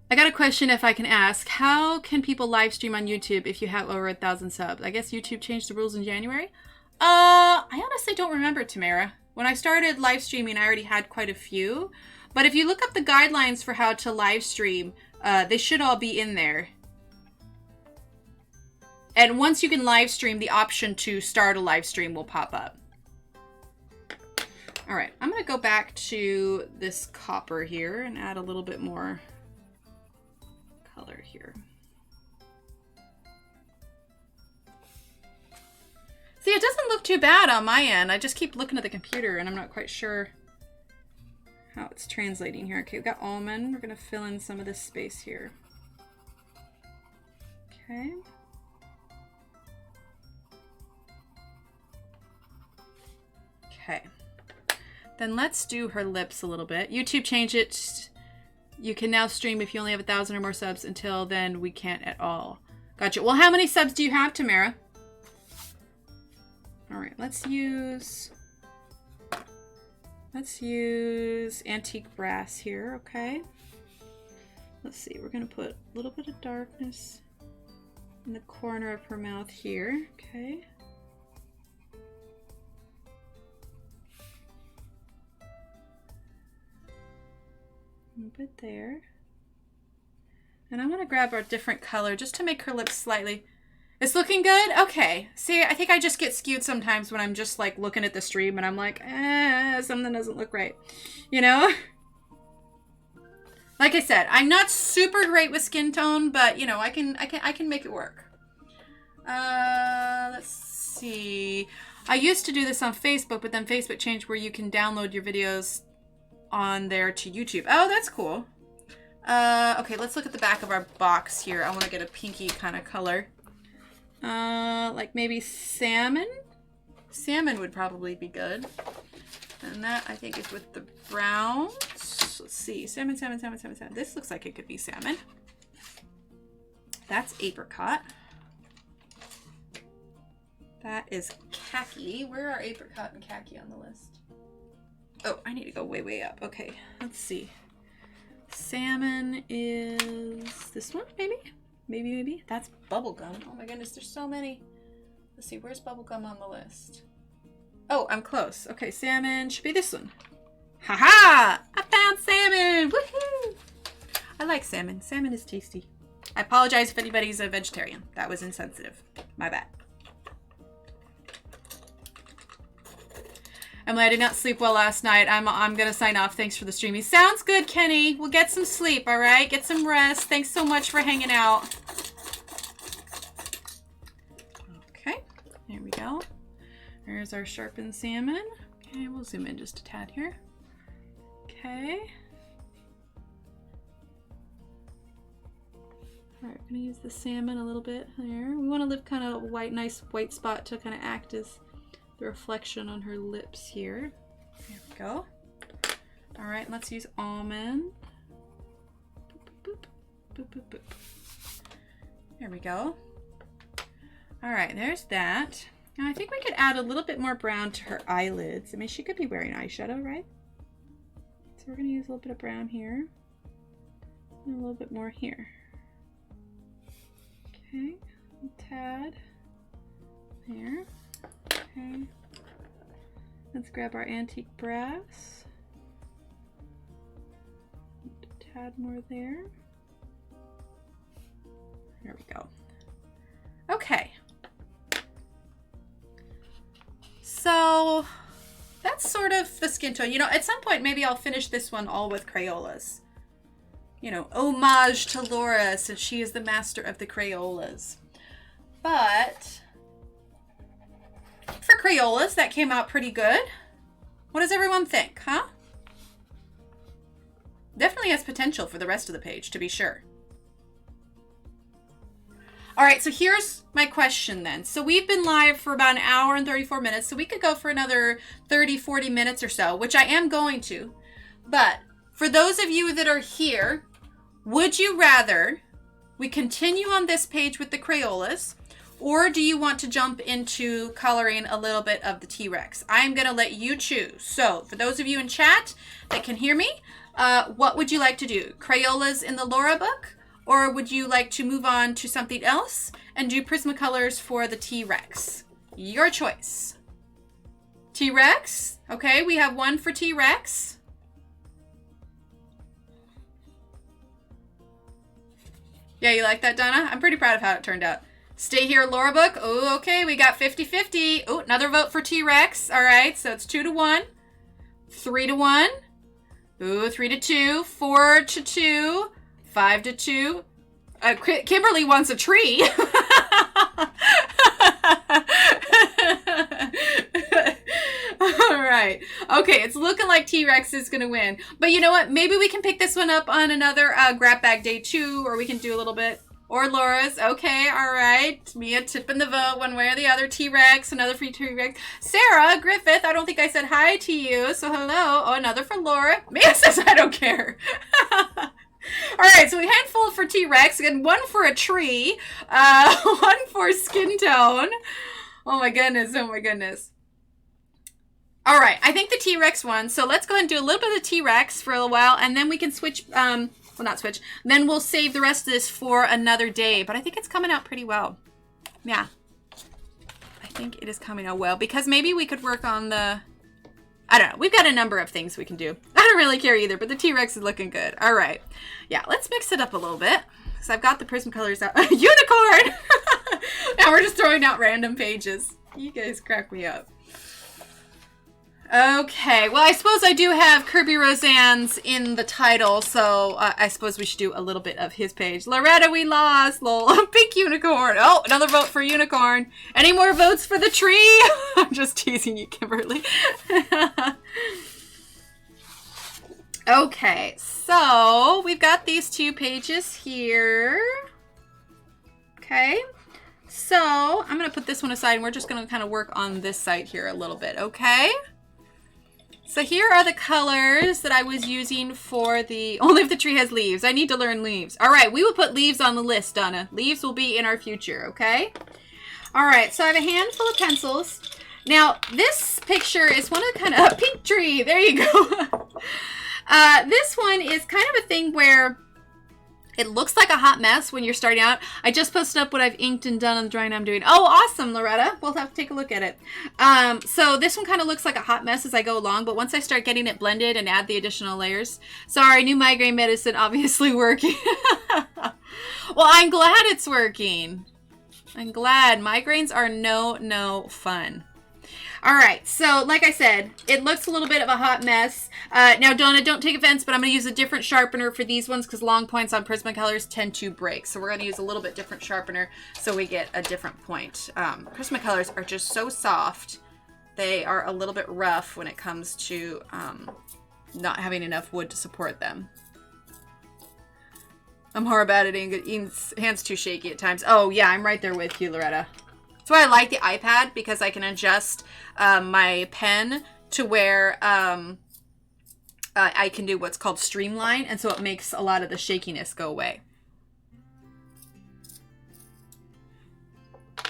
I got a question if I can ask. How can people live stream on YouTube if you have over 1,000 subs? I guess YouTube changed the rules in January. I honestly don't remember, Tamara. When I started live streaming, I already had quite a few. But if you look up the guidelines for how to live stream, they should all be in there. And once you can live stream, the option to start a live stream will pop up. All right, I'm going to go back to this copper here and add a little bit more color here. See, it doesn't look too bad on my end. I just keep looking at the computer and I'm not quite sure how it's translating here. Okay, we've got almond. We're going to fill in some of this space here. Okay. Okay. Then let's do her lips a little bit. YouTube changed it. You can now stream if you only have 1,000 or more subs. Until then, we can't at all. Gotcha. Well, how many subs do you have, Tamara? All right, let's use antique brass here, okay? Let's see, we're gonna put a little bit of darkness in the corner of her mouth here, okay? A little bit there. And I'm going to grab a different color just to make her lips slightly... It's looking good? Okay. See, I think I just get skewed sometimes when I'm just like looking at the stream and I'm like, something doesn't look right. You know? Like I said, I'm not super great with skin tone, but you know, I can make it work. Let's see. I used to do this on Facebook, but then Facebook changed where you can download your videos on there to YouTube. Oh, that's cool. Okay, let's look at the back of our box here. I want to get a pinky kind of color. Like maybe salmon? Salmon would probably be good. And that, I think, is with the browns. Let's see. Salmon, salmon, salmon, salmon, salmon. This looks like it could be salmon. That's apricot. That is khaki. Where are apricot and khaki on the list? Oh, I need to go way, way up. Okay, let's see. Salmon is this one, maybe? Maybe. That's bubblegum. Oh my goodness, there's so many. Let's see, where's bubblegum on the list? Oh, I'm close. Okay, salmon should be this one. Haha! I found salmon! Woohoo! I like salmon. Salmon is tasty. I apologize if anybody's a vegetarian. That was insensitive. My bad. Emily, I did not sleep well last night. I'm gonna sign off. Thanks for the streaming. Sounds good, Kenny. We'll get some sleep, all right? Get some rest. Thanks so much for hanging out. Okay, there we go. There's our sharpened salmon. Okay, we'll zoom in just a tad here. Okay. All right, we're gonna use the salmon a little bit there. We want to leave kind of a white, nice white spot to kind of act as the reflection on her lips here. There we go. All right, let's use almond. Boop, boop, boop, boop, boop. There we go. All right, there's that. Now I think we could add a little bit more brown to her eyelids. I mean, she could be wearing eyeshadow, right? So we're gonna use a little bit of brown here and a little bit more here. Okay, a tad there. Okay, let's grab our antique brass. A tad more there. There we go. Okay. So that's sort of the skin tone. You know, at some point, maybe I'll finish this one all with Crayolas. You know, homage to Laura, since she is the master of the Crayolas. But for Crayolas, that came out pretty good. What does everyone think, huh? definitely has potential for the rest of the page, to be sure. All right, so here's my question then. So we've been live for about an hour and 34 minutes, so we could go for another 30, 40 minutes or so, which I am going to. But for those of you that are here, would you rather we continue on this page with the Crayolas, or do you want to jump into coloring a little bit of the T-Rex? I'm going to let you choose. So for those of you in chat that can hear me, what would you like to do? Crayolas in the Laura book? Or would you like to move on to something else and do Prismacolors for the T-Rex? Your choice. T-Rex. Okay, we have one for T-Rex. Yeah, you like that, Donna? I'm pretty proud of how it turned out. Stay here, Laura book. Oh, okay, we got 50-50. Oh, another vote for T-Rex. All right, so it's 2-1. 3-1. Ooh, 3-2. 4-2. 5-2. Kimberly wants a tree. All right. Okay, it's looking like T-Rex is going to win. But you know what? Maybe we can pick this one up on another grab bag day 2, or we can do a little bit. Or Laura's. Okay, all right. Mia tipping the vote one way or the other. T-Rex, another free T-Rex. Sarah Griffith, I don't think I said hi to you, so hello. Oh, another for Laura. Mia says I don't care. All right, so a handful for T-Rex and one for a tree, one for skin tone. Oh my goodness, oh my goodness. All right, I think the T-Rex won, so let's go ahead and do a little bit of T-Rex for a while, and then we can switch, well, not switch, then we'll save the rest of this for another day, but I think it's coming out pretty well. Yeah, I think it is coming out well, because maybe we could work on the, I don't know. We've got a number of things we can do. I don't really care either, but the T-Rex is looking good. All right. Yeah, let's mix it up a little bit. So I've got the Prismacolors out. Unicorn! Now we're just throwing out random pages. You guys crack me up. Okay. Well, I suppose I do have Kerby Rosanes in the title, so I suppose we should do a little bit of his page. Loretta, we lost. Lol. Pink unicorn. Oh, another vote for unicorn. Any more votes for the tree? I'm just teasing you, Kimberly. Okay, so we've got these 2 pages here. Okay, so I'm going to put this one aside and we're just going to kind of work on this side here a little bit, okay? So here are the colors that I was using for the, only if the tree has leaves. I need to learn leaves. All right, we will put leaves on the list, Donna. Leaves will be in our future, okay? All right, so I have a handful of pencils. Now, this picture is one of the kind of, pink tree, there you go. This one is kind of a thing where it looks like a hot mess when you're starting out. I just posted up what I've inked and done on the drawing I'm doing. Oh, awesome, Loretta. We'll have to take a look at it. So this one kind of looks like a hot mess as I go along, but once I start getting it blended and add the additional layers. Sorry, new migraine medicine obviously working. Well, I'm glad it's working. I'm glad. Migraines are no fun. All right, so like I said, it looks a little bit of a hot mess. Now, Donna, don't take offense, but I'm going to use a different sharpener for these ones because long points on Prismacolors tend to break. So we're going to use a little bit different sharpener so we get a different point. Prismacolors are just so soft. They are a little bit rough when it comes to not having enough wood to support them. I'm horrible at it. Ian's hand's too shaky at times. Oh, yeah, I'm right there with you, Loretta. That's why I like the iPad, because I can adjust my pen to where I can do what's called streamline, and so it makes a lot of the shakiness go away.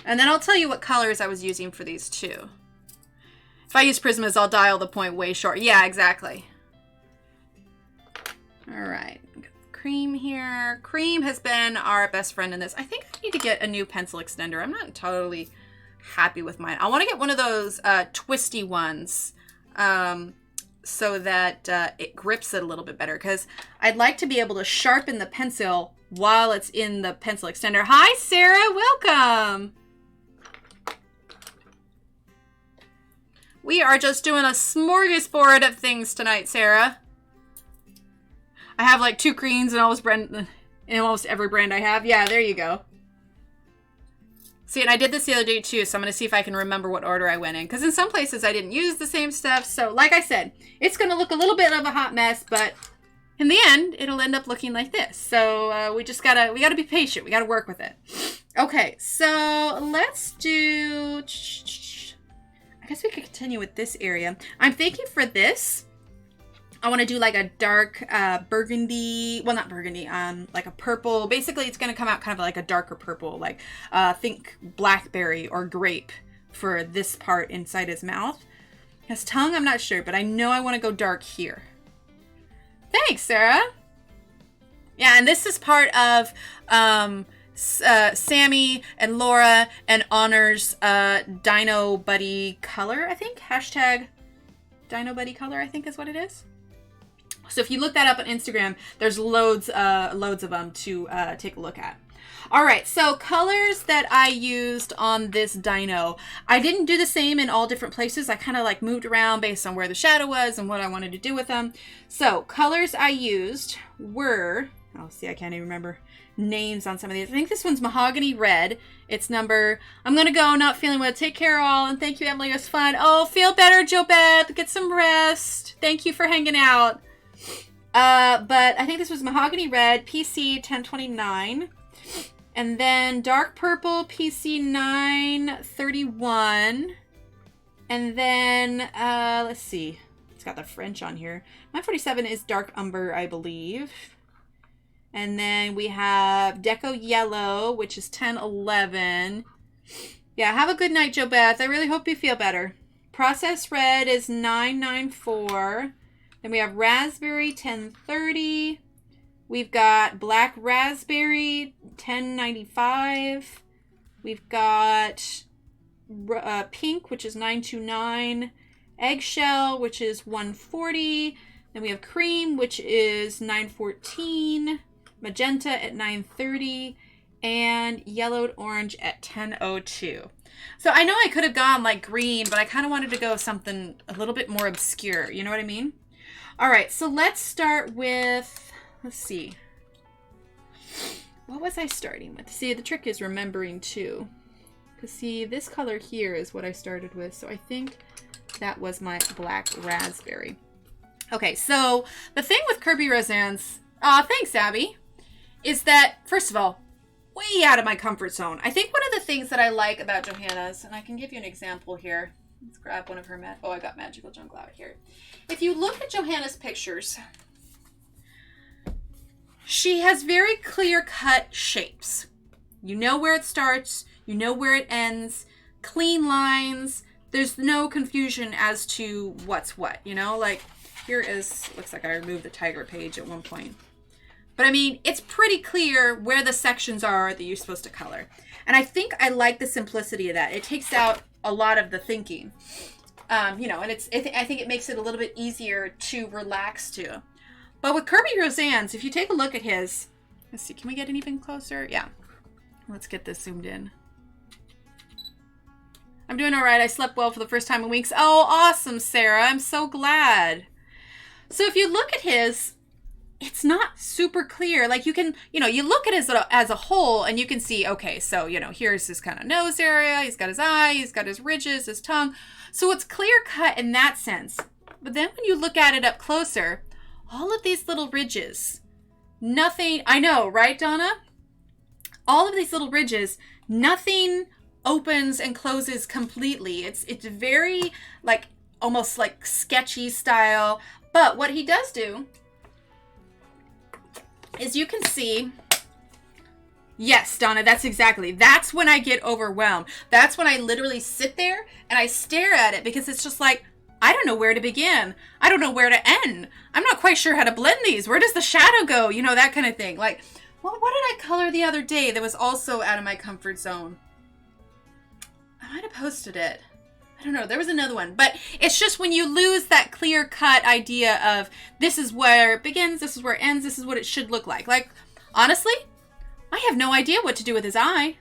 And then I'll tell you what colors I was using for these too. If I use Prismas, I'll dial the point way short. Yeah, exactly. All right. Cream here. Cream has been our best friend in this. I think I need to get a new pencil extender. I'm not totally happy with mine. I want to get one of those twisty ones so that it grips it a little bit better, because I'd like to be able to sharpen the pencil while it's in the pencil extender. Hi, Sarah. Welcome. We are just doing a smorgasbord of things tonight, Sarah. I have like 2 greens in almost every brand I have. Yeah, there you go. See, and I did this the other day too, so I'm going to see if I can remember what order I went in. Because in some places I didn't use the same stuff. So like I said, it's going to look a little bit of a hot mess, but in the end, it'll end up looking like this. So we gotta be patient. We gotta work with it. Okay, so let's do, I guess we could continue with this area. I'm thinking for this, I want to do like a dark burgundy, well, not burgundy, like a purple. Basically, it's going to come out kind of like a darker purple, like think blackberry or grape for this part inside his mouth. His tongue, I'm not sure, but I know I want to go dark here. Thanks, Sarah. Yeah, and this is part of Sammy and Laura and Honor's Dino Buddy color, I think. Hashtag Dino Buddy color, I think is what it is. So if you look that up on Instagram, there's loads of them to take a look at. All right, so colors that I used on this dino. I didn't do the same in all different places. I kind of like moved around based on where the shadow was and what I wanted to do with them. So colors I used were, oh, see, I can't even remember names on some of these. I think this one's Mahogany Red. It's number, I'm going to go, not feeling well. Take care all, and thank you, Emily. It was fun. Oh, feel better, JoBeth. Get some rest. Thank you for hanging out. But I think this was Mahogany Red, PC 1029. And then Dark Purple, PC 931. And then, let's see. It's got the French on here. 947 is Dark Umber, I believe. And then we have Deco Yellow, which is 1011. Yeah, have a good night, JoBeth. I really hope you feel better. Process Red is 994. Then we have Raspberry 1030. We've got Black Raspberry 1095. We've got Pink, which is 929. Eggshell, which is 140. Then we have Cream, which is 914. Magenta at 930. And Yellowed Orange at 1002. So I know I could have gone like green, but I kind of wanted to go something a little bit more obscure. You know what I mean? All right, so let's start with, let's see. What was I starting with? See, the trick is remembering too. Because see, this color here is what I started with. So I think that was my Black Raspberry. Okay, so the thing with Kerby Rosanes, thanks, Abby, is that, first of all, way out of my comfort zone. I think one of the things that I like about Johanna's, and I can give you an example here. Let's grab one of her, I got Magical Jungle out here. If you look at Johanna's pictures, she has very clear-cut shapes. You know where it starts, you know where it ends, clean lines. There's no confusion as to what's what, you know? Like, here is, looks like I removed the tiger page at one point. But I mean, it's pretty clear where the sections are that you're supposed to color. And I think I like the simplicity of that. It takes out a lot of the thinking. You know, and I think it makes it a little bit easier to relax to. But with Kerby Rosanes, if you take a look at his, let's see, can we get it even closer? Yeah. Let's get this zoomed in. I'm doing all right. I slept well for the first time in weeks. Oh, awesome, Sarah. I'm so glad. So if you look at his, it's not super clear. Like you can, you know, you look at it as a whole and you can see, okay, so, you know, here's his kind of nose area. He's got his eye, he's got his ridges, his tongue. So it's clear cut in that sense. But then when you look at it up closer, all of these little ridges, nothing, I know, right, Donna? All of these little ridges, nothing opens and closes completely. It's very like, almost like sketchy style. But what he does do is you can see, yes, Donna, that's when I get overwhelmed. That's when I literally sit there and I stare at it because it's just like, I don't know where to begin. I don't know where to end. I'm not quite sure how to blend these. Where does the shadow go? You know, that kind of thing. Like, well, what did I color the other day that was also out of my comfort zone? I might have posted it. I don't know. There was another one. But it's just when you lose that clear-cut idea of this is where it begins, this is where it ends, this is what it should look like. Like, honestly, I have no idea what to do with his eye.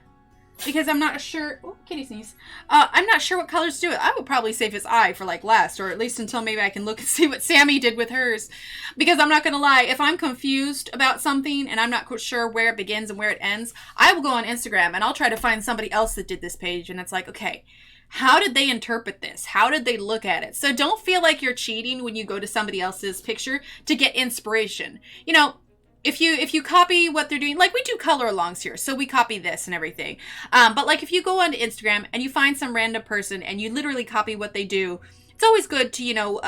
Because I'm not sure... Oh, kitty sneeze. I'm not sure what colors to do it. I would probably save his eye for, like, last. Or at least until maybe I can look and see what Sammy did with hers. Because I'm not going to lie. If I'm confused about something and I'm not sure where it begins and where it ends, I will go on Instagram and I'll try to find somebody else that did this page. And it's like, okay, How did they interpret this? How did they look at it? So don't feel like you're cheating when you go to somebody else's picture to get inspiration. You know, if you copy what they're doing, like we do color alongs here, so we copy this and everything. But like if you go onto Instagram and you find some random person and you literally copy what they do, it's always good to, you know,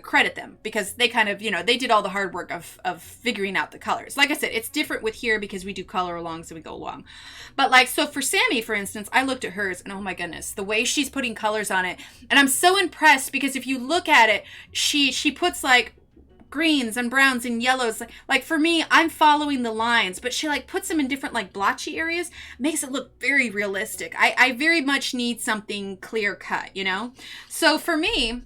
credit them because they kind of, you know, they did all the hard work of figuring out the colors. Like I said, it's different with here because we do color alongs and we go along. But like, so for Sammy, for instance, I looked at hers and oh my goodness, the way she's putting colors on it. And I'm so impressed because if you look at it, she puts like greens and browns and yellows. Like for me, I'm following the lines, but she like puts them in different like blotchy areas, makes it look very realistic. I very much need something clear cut, you know? So for me,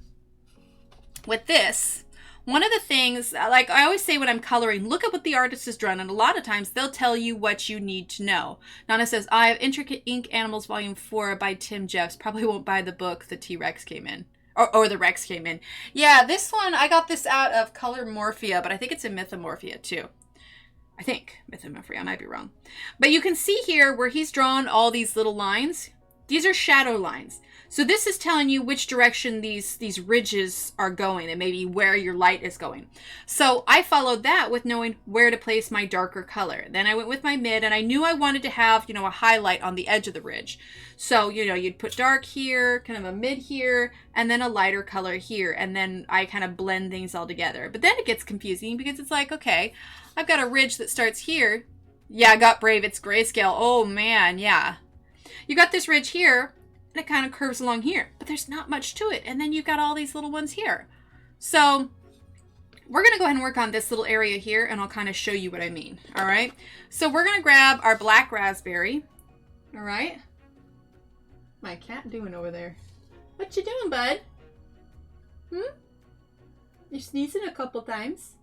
with this, one of the things, like I always say when I'm coloring, look at what the artist has drawn, and a lot of times they'll tell you what you need to know. Nana says, I have Intricate Ink Animals Volume 4 by Tim Jeffs. Probably won't buy the book the T-Rex came in. Or the Rex came in. Yeah, this one, I got this out of Color Morphia, but I think it's in Mythomorphia too. I think Mythomorphia, I might be wrong. But you can see here where he's drawn all these little lines. These are shadow lines. So this is telling you which direction these ridges are going and maybe where your light is going. So I followed that with knowing where to place my darker color. Then I went with my mid and I knew I wanted to have, you know, a highlight on the edge of the ridge. So, you know, you'd put dark here, kind of a mid here, and then a lighter color here. And then I kind of blend things all together. But then it gets confusing because it's like, okay, I've got a ridge that starts here. Yeah, I got brave. It's grayscale. Oh man, yeah. You got this ridge here. And it kind of curves along here, but there's not much to it. And then you've got all these little ones here. So we're going to go ahead and work on this little area here, and I'll kind of show you what I mean. All right. So we're going to grab our black raspberry. All right. My cat doing over there? What you doing, bud? You're sneezing a couple times.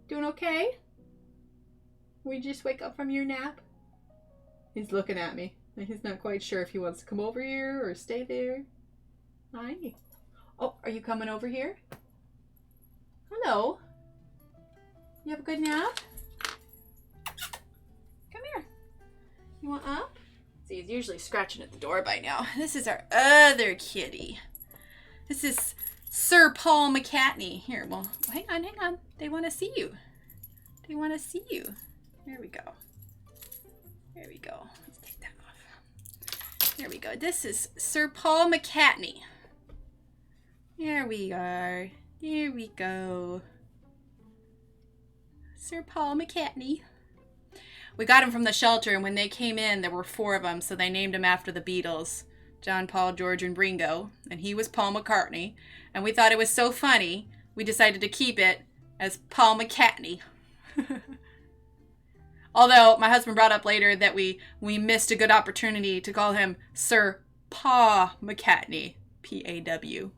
Doing okay? We just wake up from your nap? He's looking at me. He's not quite sure if he wants to come over here or stay there. Hi. Oh, are you coming over here? Hello. You have a good nap? Come here. You want up? See, he's usually scratching at the door by now. This is our other kitty. This is Sir Paul McCartney. Here, well, hang on. They want to see you. They want to see you. There we go. There we go. Let's take that off. There we go. This is Sir Paul McCartney. There we are. There we go. Sir Paul McCartney. We got him from the shelter, and when they came in, there were 4 of them, so they named him after the Beatles. John, Paul, George, and Ringo. And he was Paul McCartney. And we thought it was so funny, we decided to keep it as Paul McCartney. Although my husband brought up later that we missed a good opportunity to call him Sir Paw McCartney. P-A-W.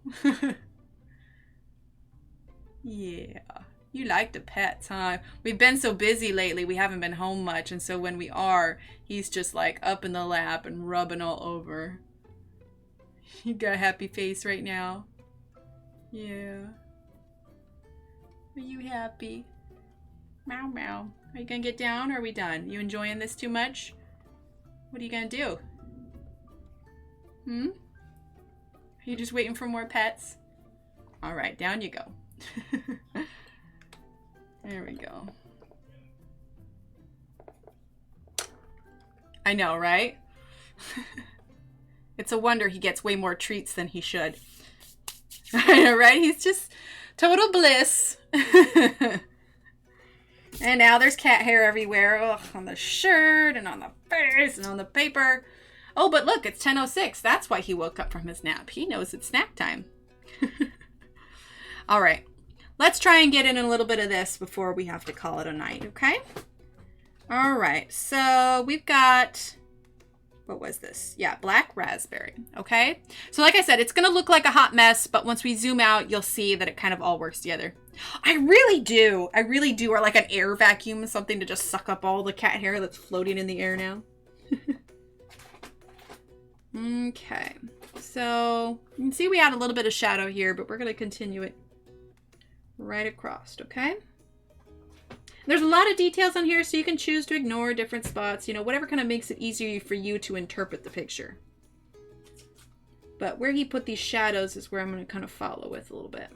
Yeah. You like the pets, huh? We've been so busy lately, we haven't been home much. And so when we are, he's just like up in the lap and rubbing all over. You got a happy face right now? Yeah. Are you happy? Meow meow. Are you gonna get down or are we done? You enjoying this too much? What are you gonna do? Are you just waiting for more pets? Alright, down you go. There we go. I know, right? It's a wonder he gets way more treats than he should. I know, right? He's just total bliss. And now there's cat hair everywhere. Ugh, on the shirt and on the face and on the paper. Oh, but look, it's 10:06. That's why he woke up from his nap. He knows it's snack time. All right. Let's try and get in a little bit of this before we have to call it a night, okay? All right. So we've got... What was this? Yeah, black raspberry, okay? So like I said, it's going to look like a hot mess, but once we zoom out, you'll see that it kind of all works together. I really do, or like an air vacuum, something to just suck up all the cat hair that's floating in the air now. Okay, so you can see we add a little bit of shadow here, but we're going to continue it right across, okay? There's a lot of details on here, so you can choose to ignore different spots, you know, whatever kind of makes it easier for you to interpret the picture. But where he put these shadows is where I'm going to kind of follow with a little bit.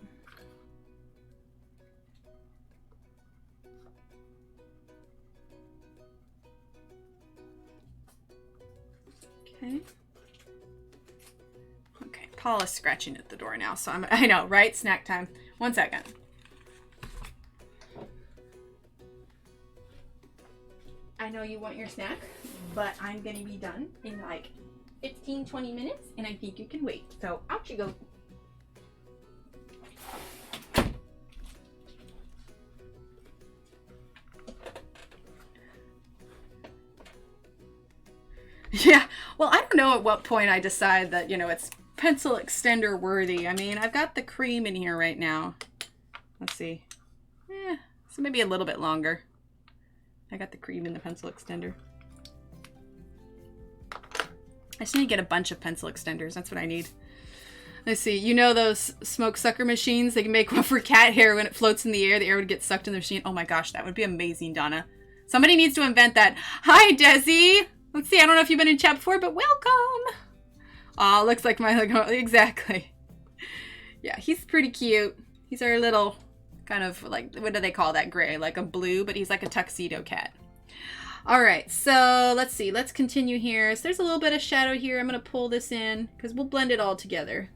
Okay. Okay, Paula's scratching at the door now, so I know, right? Snack time. 1 second. I know you want your snack, but I'm going to be done in like 15, 20 minutes, and I think you can wait. So out you go. Yeah, well, I don't know at what point I decide that, you know, it's pencil extender worthy. I mean, I've got the cream in here right now. Let's see. So maybe a little bit longer. I got the cream in the pencil extender. I just need to get a bunch of pencil extenders. That's what I need. Let's see. You know those smoke sucker machines? They can make one for cat hair when it floats in the air would get sucked in the machine. Oh my gosh, that would be amazing, Donna. Somebody needs to invent that. Hi, Desi. Let's see. I don't know if you've been in chat before, but welcome. Aw, looks like my... Exactly. Yeah, he's pretty cute. He's our little kind of like... What do they call that gray? Like a blue, but he's like a tuxedo cat. All right, so let's see. Let's continue here. So there's a little bit of shadow here. I'm going to pull this in because we'll blend it all together.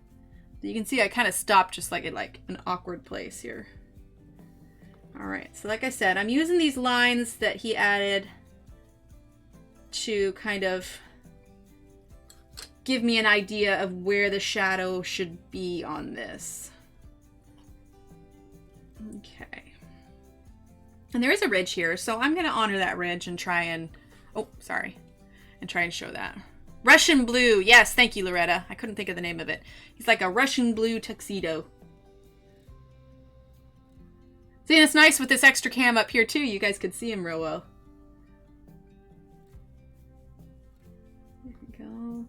You can see I kind of stopped just like at like an awkward place here. All right, so like I said, I'm using these lines that he added to kind of give me an idea of where the shadow should be on this. Okay. And there is a ridge here, so I'm going to honor that ridge and try and... Oh, sorry. And try and show that. Russian blue. Yes, thank you, Loretta. I couldn't think of the name of it. He's like a Russian blue tuxedo. See, and it's nice with this extra cam up here, too. You guys could see him real well. There we go.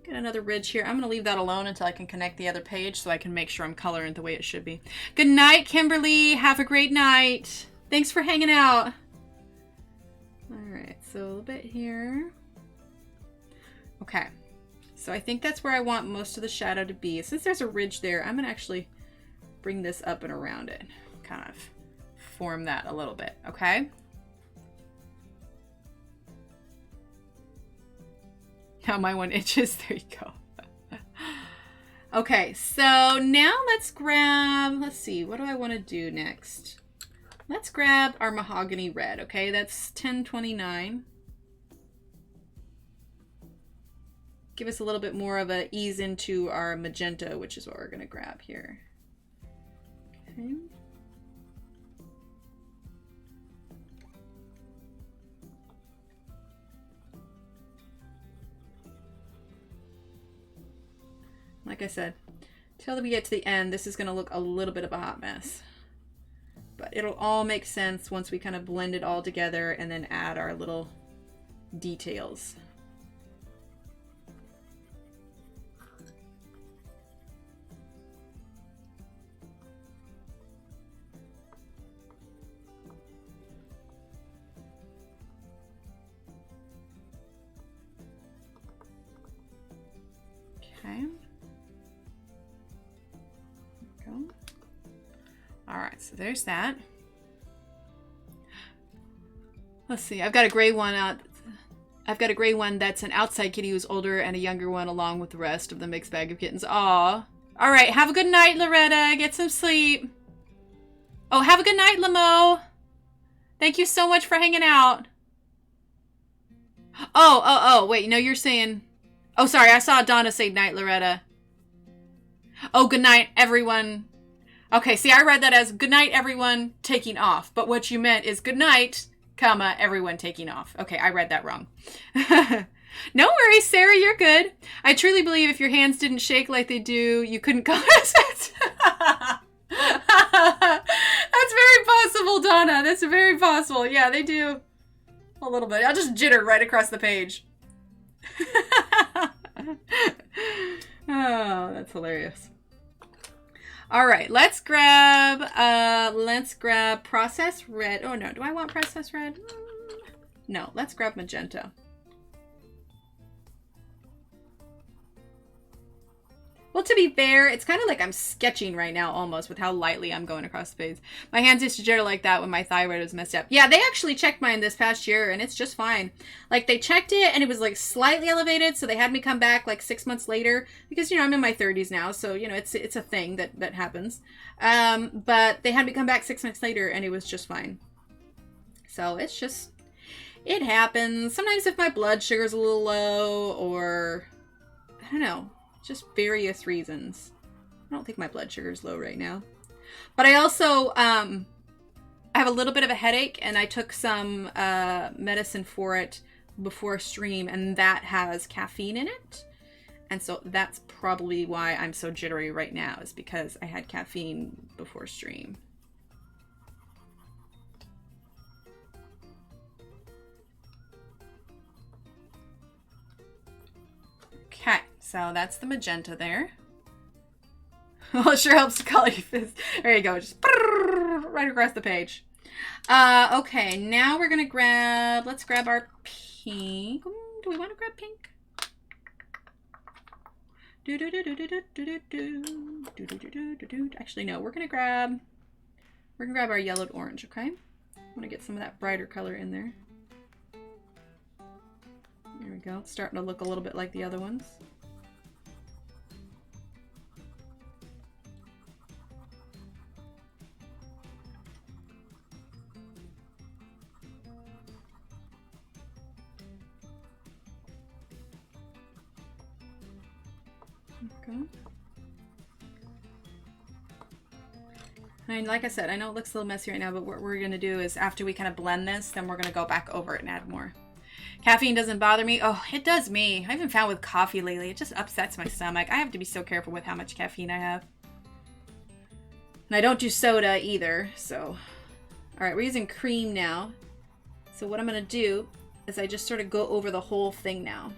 Get another ridge here. I'm going to leave that alone until I can connect the other page so I can make sure I'm coloring the way it should be. Good night, Kimberly. Have a great night. Thanks for hanging out. All right, so a little bit here. Okay, so I think that's where I want most of the shadow to be. Since there's a ridge there, I'm going to actually bring this up and around it. Kind of form that a little bit, okay? Now my one itches. There you go. Okay, so now let's grab, let's see, what do I want to do next? Let's grab our mahogany red, okay? That's 1029. Give us a little bit more of a ease into our magenta, which is what we're going to grab here. Okay. Like I said, till we get to the end, this is going to look a little bit of a hot mess. But it'll all make sense once we kind of blend it all together and then add our little details. Okay. All right, so there's that. Let's see, I've got a gray one out. I've got a gray one that's an outside kitty who's older and a younger one along with the rest of the mixed bag of kittens. Aw. All right, have a good night, Loretta. Get some sleep. Oh, have a good night, Lamo. Thank you so much for hanging out. Oh, wait, no, you're saying... Oh, sorry, I saw Donna say night, Loretta. Oh, good night, everyone. Okay, see, I read that as good night, everyone, taking off. But what you meant is good night, comma, everyone taking off. Okay, I read that wrong. No worries, Sarah, you're good. I truly believe if your hands didn't shake like they do, you couldn't color it. That's very possible, Donna. That's very possible. Yeah, they do. A little bit. I'll just jitter right across the page. Oh, that's hilarious. All right, let's grab process red. Oh no, do I want process red? No, let's grab magenta. Well, to be fair, it's kind of like I'm sketching right now almost with how lightly I'm going across the page. My hands used to jitter like that when my thyroid was messed up. Yeah, they actually checked mine this past year and it's just fine. Like they checked it and it was like slightly elevated. So they had me come back like 6 months later because, you know, I'm in my 30s now. So, you know, it's a thing that happens. But they had me come back 6 months later and it was just fine. So it's just, it happens. Sometimes if my blood sugar's a little low or I don't know. Just various reasons. I don't think my blood sugar is low right now. But I also I have a little bit of a headache and I took some medicine for it before stream and that has caffeine in it. And so that's probably why I'm so jittery right now is because I had caffeine before stream. Okay, so that's the magenta there. Well, it sure helps to color you this. There you go, just right across the page. Okay, now we're gonna grab, let's grab our pink. Do we want to grab pink? Actually, no, we're gonna grab our yellowed orange, okay? I want to get some of that brighter color in there. There we go. It's starting to look a little bit like the other ones. Okay. And like I said, I know it looks a little messy right now, but what we're going to do is after we kind of blend this, then we're going to go back over it and add more. Caffeine doesn't bother me. Oh, it does me. I haven't found with coffee lately. It just upsets my stomach. I have to be so careful with how much caffeine I have. And I don't do soda either, so. All right, we're using cream now. So what I'm going to do is I just sort of go over the whole thing now.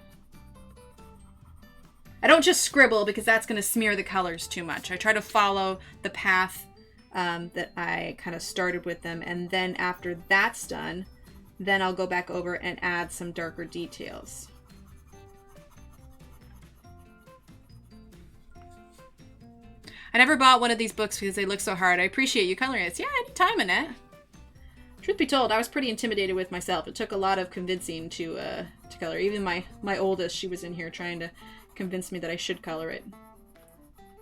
I don't just scribble because that's going to smear the colors too much. I try to follow the path that I kind of started with them. And then after that's done, then I'll go back over and add some darker details. I never bought one of these books because they look so hard. I appreciate you coloring it. Yeah, anytime in it. Truth be told, I was pretty intimidated with myself. It took a lot of convincing to color. Even my oldest, she was in here trying to convince me that I should color it.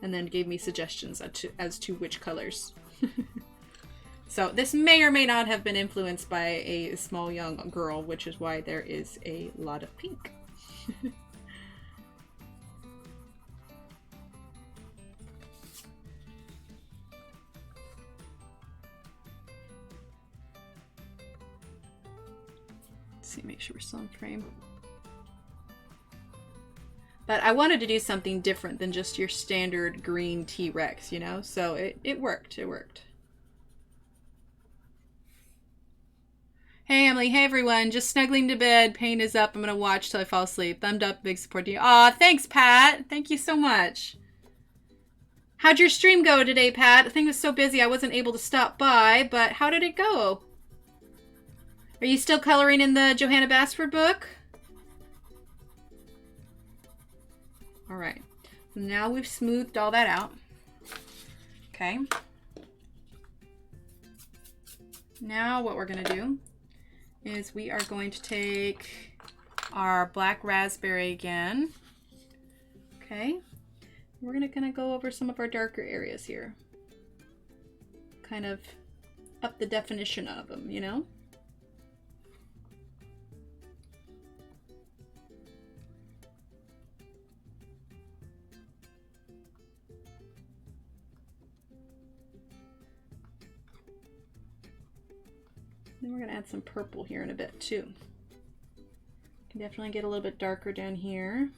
And then gave me suggestions as to which colors. So this may or may not have been influenced by a small young girl, which is why there is a lot of pink. Let's see, make sure we're still in frame. But I wanted to do something different than just your standard green T-Rex, you know? So it worked, it worked. Hey Emily, hey everyone, just snuggling to bed, pain is up, I'm gonna watch till I fall asleep. Thumbed up, big support to you. Aw, thanks Pat, thank you so much. How'd your stream go today, Pat? The thing was so busy I wasn't able to stop by, but how did it go? Are you still coloring in the Johanna Basford book? Alright, now we've smoothed all that out. Okay. Now what we're gonna do is we are going to take our black raspberry again. Okay. We're gonna go over some of our darker areas here. Kind of up the definition of them, you know? Then we're going to add some purple here in a bit too. Can definitely get a little bit darker down here.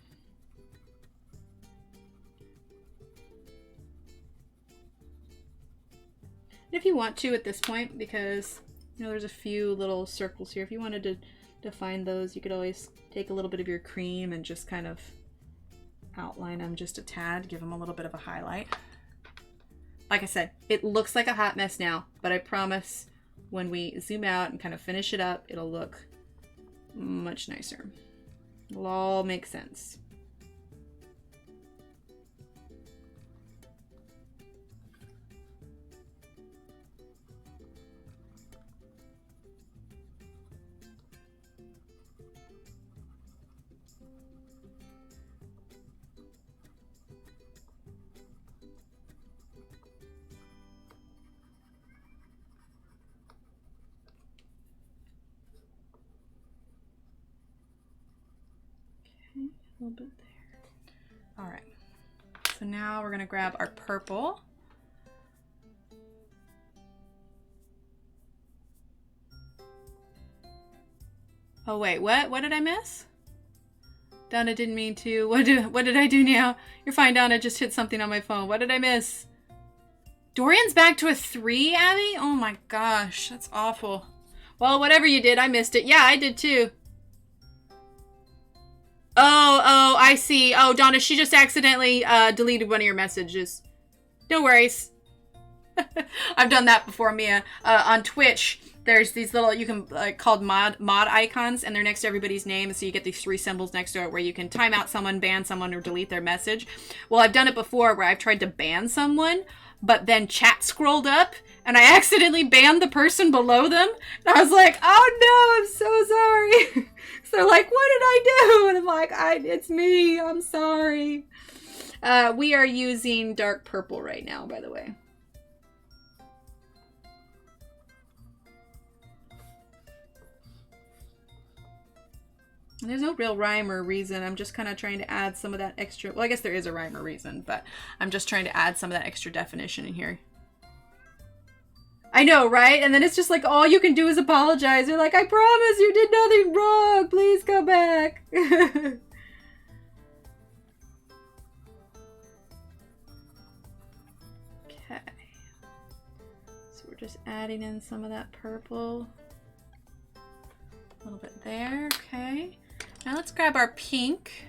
And if you want to at this point, because you know there's a few little circles here, if you wanted to define those, you could always take a little bit of your cream and just kind of outline them just a tad, give them a little bit of a highlight. Like I said, it looks like a hot mess now, but I promise when we zoom out and kind of finish it up, it'll look much nicer. It'll all make sense. A little bit there. All right. So now we're going to grab our purple. Oh, wait, what? What did I miss? Donna didn't mean to. What did I do now? You're fine, Donna. Just hit something on my phone. What did I miss? Dorian's back to a 3, Abby? Oh my gosh, that's awful. Well, whatever you did, I missed it. Yeah, I did too. Oh, I see. Oh, Donna, she just accidentally deleted one of your messages. No worries. I've done that before, Mia. On Twitch, there's these little, you can, called mod icons, and they're next to everybody's name, so you get these 3 symbols next to it where you can time out someone, ban someone, or delete their message. Well, I've done it before where I've tried to ban someone, but then chat scrolled up, and I accidentally banned the person below them. And I was like, oh no, I'm so sorry. So they're like, what did I do? And I'm like, it's me, I'm sorry. We are using dark purple right now, by the way. There's no real rhyme or reason. I'm just kind of trying to add some of that extra... Well, I guess there is a rhyme or reason, but I'm just trying to add some of that extra definition in here. I know, right? And then it's just like, all you can do is apologize. You're like, I promise you did nothing wrong. Please come back. Okay. So we're just adding in some of that purple. A little bit there. Okay. Now let's grab our pink.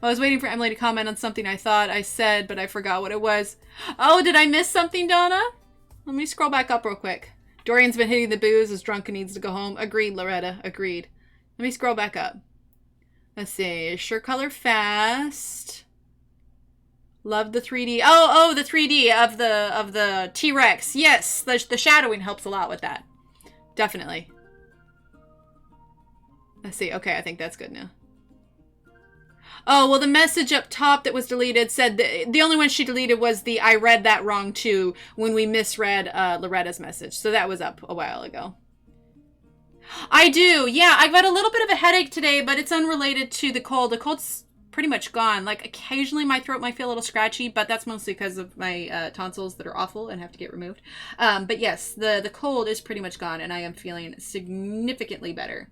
Well, I was waiting for Emily to comment on something I thought I said, but I forgot what it was. Oh, did I miss something, Donna? Let me scroll back up real quick. Dorian's been hitting the booze, is drunk and needs to go home. Agreed, Loretta. Agreed. Let me scroll back up. Let's see. Sure color fast. Love the 3D. Oh, the 3D of the T-Rex. Yes, the shadowing helps a lot with that. Definitely. Let's see. Okay, I think that's good now. Oh, well, the message up top that was deleted said the only one she deleted was the I read that wrong too when we misread Loretta's message. So that was up a while ago. I do. Yeah, I've got a little bit of a headache today, but it's unrelated to the cold. The cold's pretty much gone. Like, occasionally my throat might feel a little scratchy, but that's mostly because of my tonsils that are awful and have to get removed. But yes, the cold is pretty much gone, and I am feeling significantly better.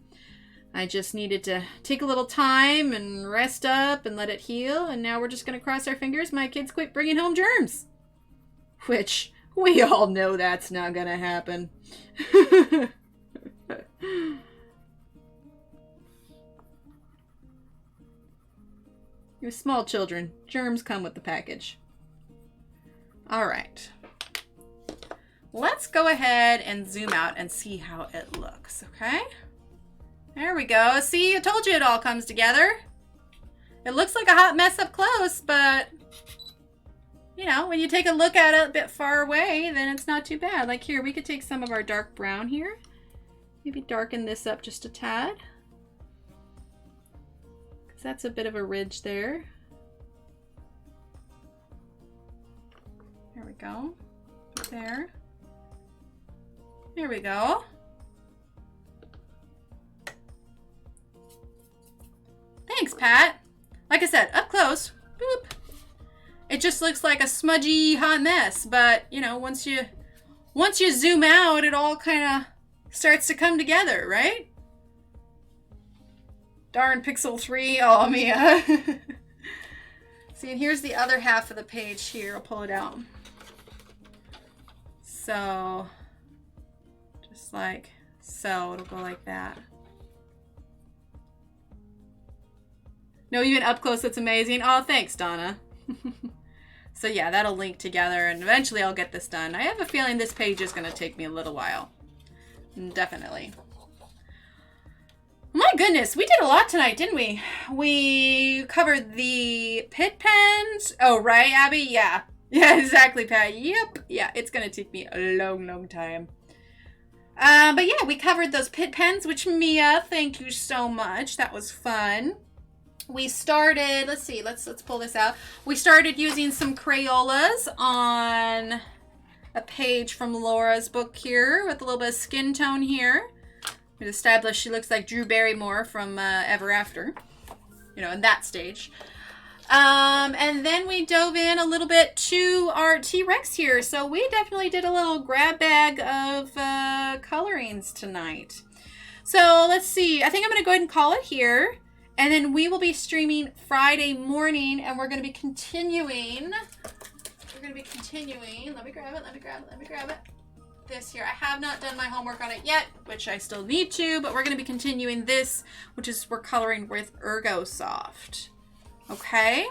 I just needed to take a little time and rest up and let it heal. And now we're just going to cross our fingers my kids quit bringing home germs. Which, we all know that's not going to happen. You're small children. Germs come with the package. All right. Let's go ahead and zoom out and see how it looks, okay? There we go. See, I told you it all comes together. It looks like a hot mess up close, but, you know, when you take a look at it a bit far away, then it's not too bad. Like here, we could take some of our dark brown here. Maybe darken this up just a tad. Because that's a bit of a ridge there. There we go. There. There we go. Thanks, Pat. Like I said, up close, boop. It just looks like a smudgy hot mess, but you know, once you zoom out, it all kind of starts to come together, right? Darn Pixel 3. Oh, Mia. See, and here's the other half of the page here. I'll pull it out. So, just like so, it'll go like that. No, even up close, that's amazing. Oh, thanks, Donna. So yeah, that'll link together, and eventually I'll get this done. I have a feeling this page is going to take me a little while. Definitely. My goodness, we did a lot tonight, didn't we? We covered the Pitt pens. Oh, right, Abby? Yeah. Yeah, exactly, Pat. Yep. Yeah, it's going to take me a long, long time. But yeah, we covered those Pitt pens, which Mia, thank you so much. That was fun. We started, let's see, let's pull this out. We started using some Crayolas on a page from Laura's book here with a little bit of skin tone here. We've established she looks like Drew Barrymore from Ever After. in that stage. And then we dove in a little bit to our T-Rex here. So we definitely did a little grab bag of colorings tonight. So let's see. I think I'm going to go ahead and call it here. And then we will be streaming Friday morning, and we're going to be continuing. Let me grab it. This here. I have not done my homework on it yet, which I still need to, but we're going to be continuing this, which is we're coloring with Ergosoft. Okay.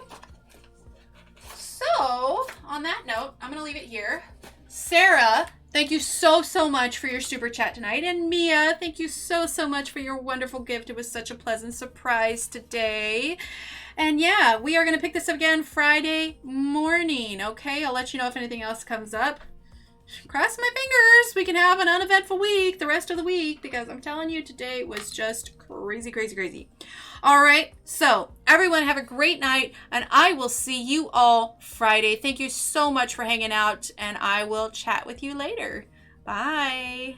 So, on that note, I'm going to leave it here. Sarah, thank you so much for your super chat tonight. And Mia, thank you so much for your wonderful gift. It was such a pleasant surprise today. And yeah, we are going to pick this up again Friday morning. Okay, I'll let you know if anything else comes up. Cross my fingers. We can have an uneventful week the rest of the week, because I'm telling you, today was just crazy. All right, so everyone have a great night, and I will see you all Friday. Thank you so much for hanging out, and I will chat with you later. Bye.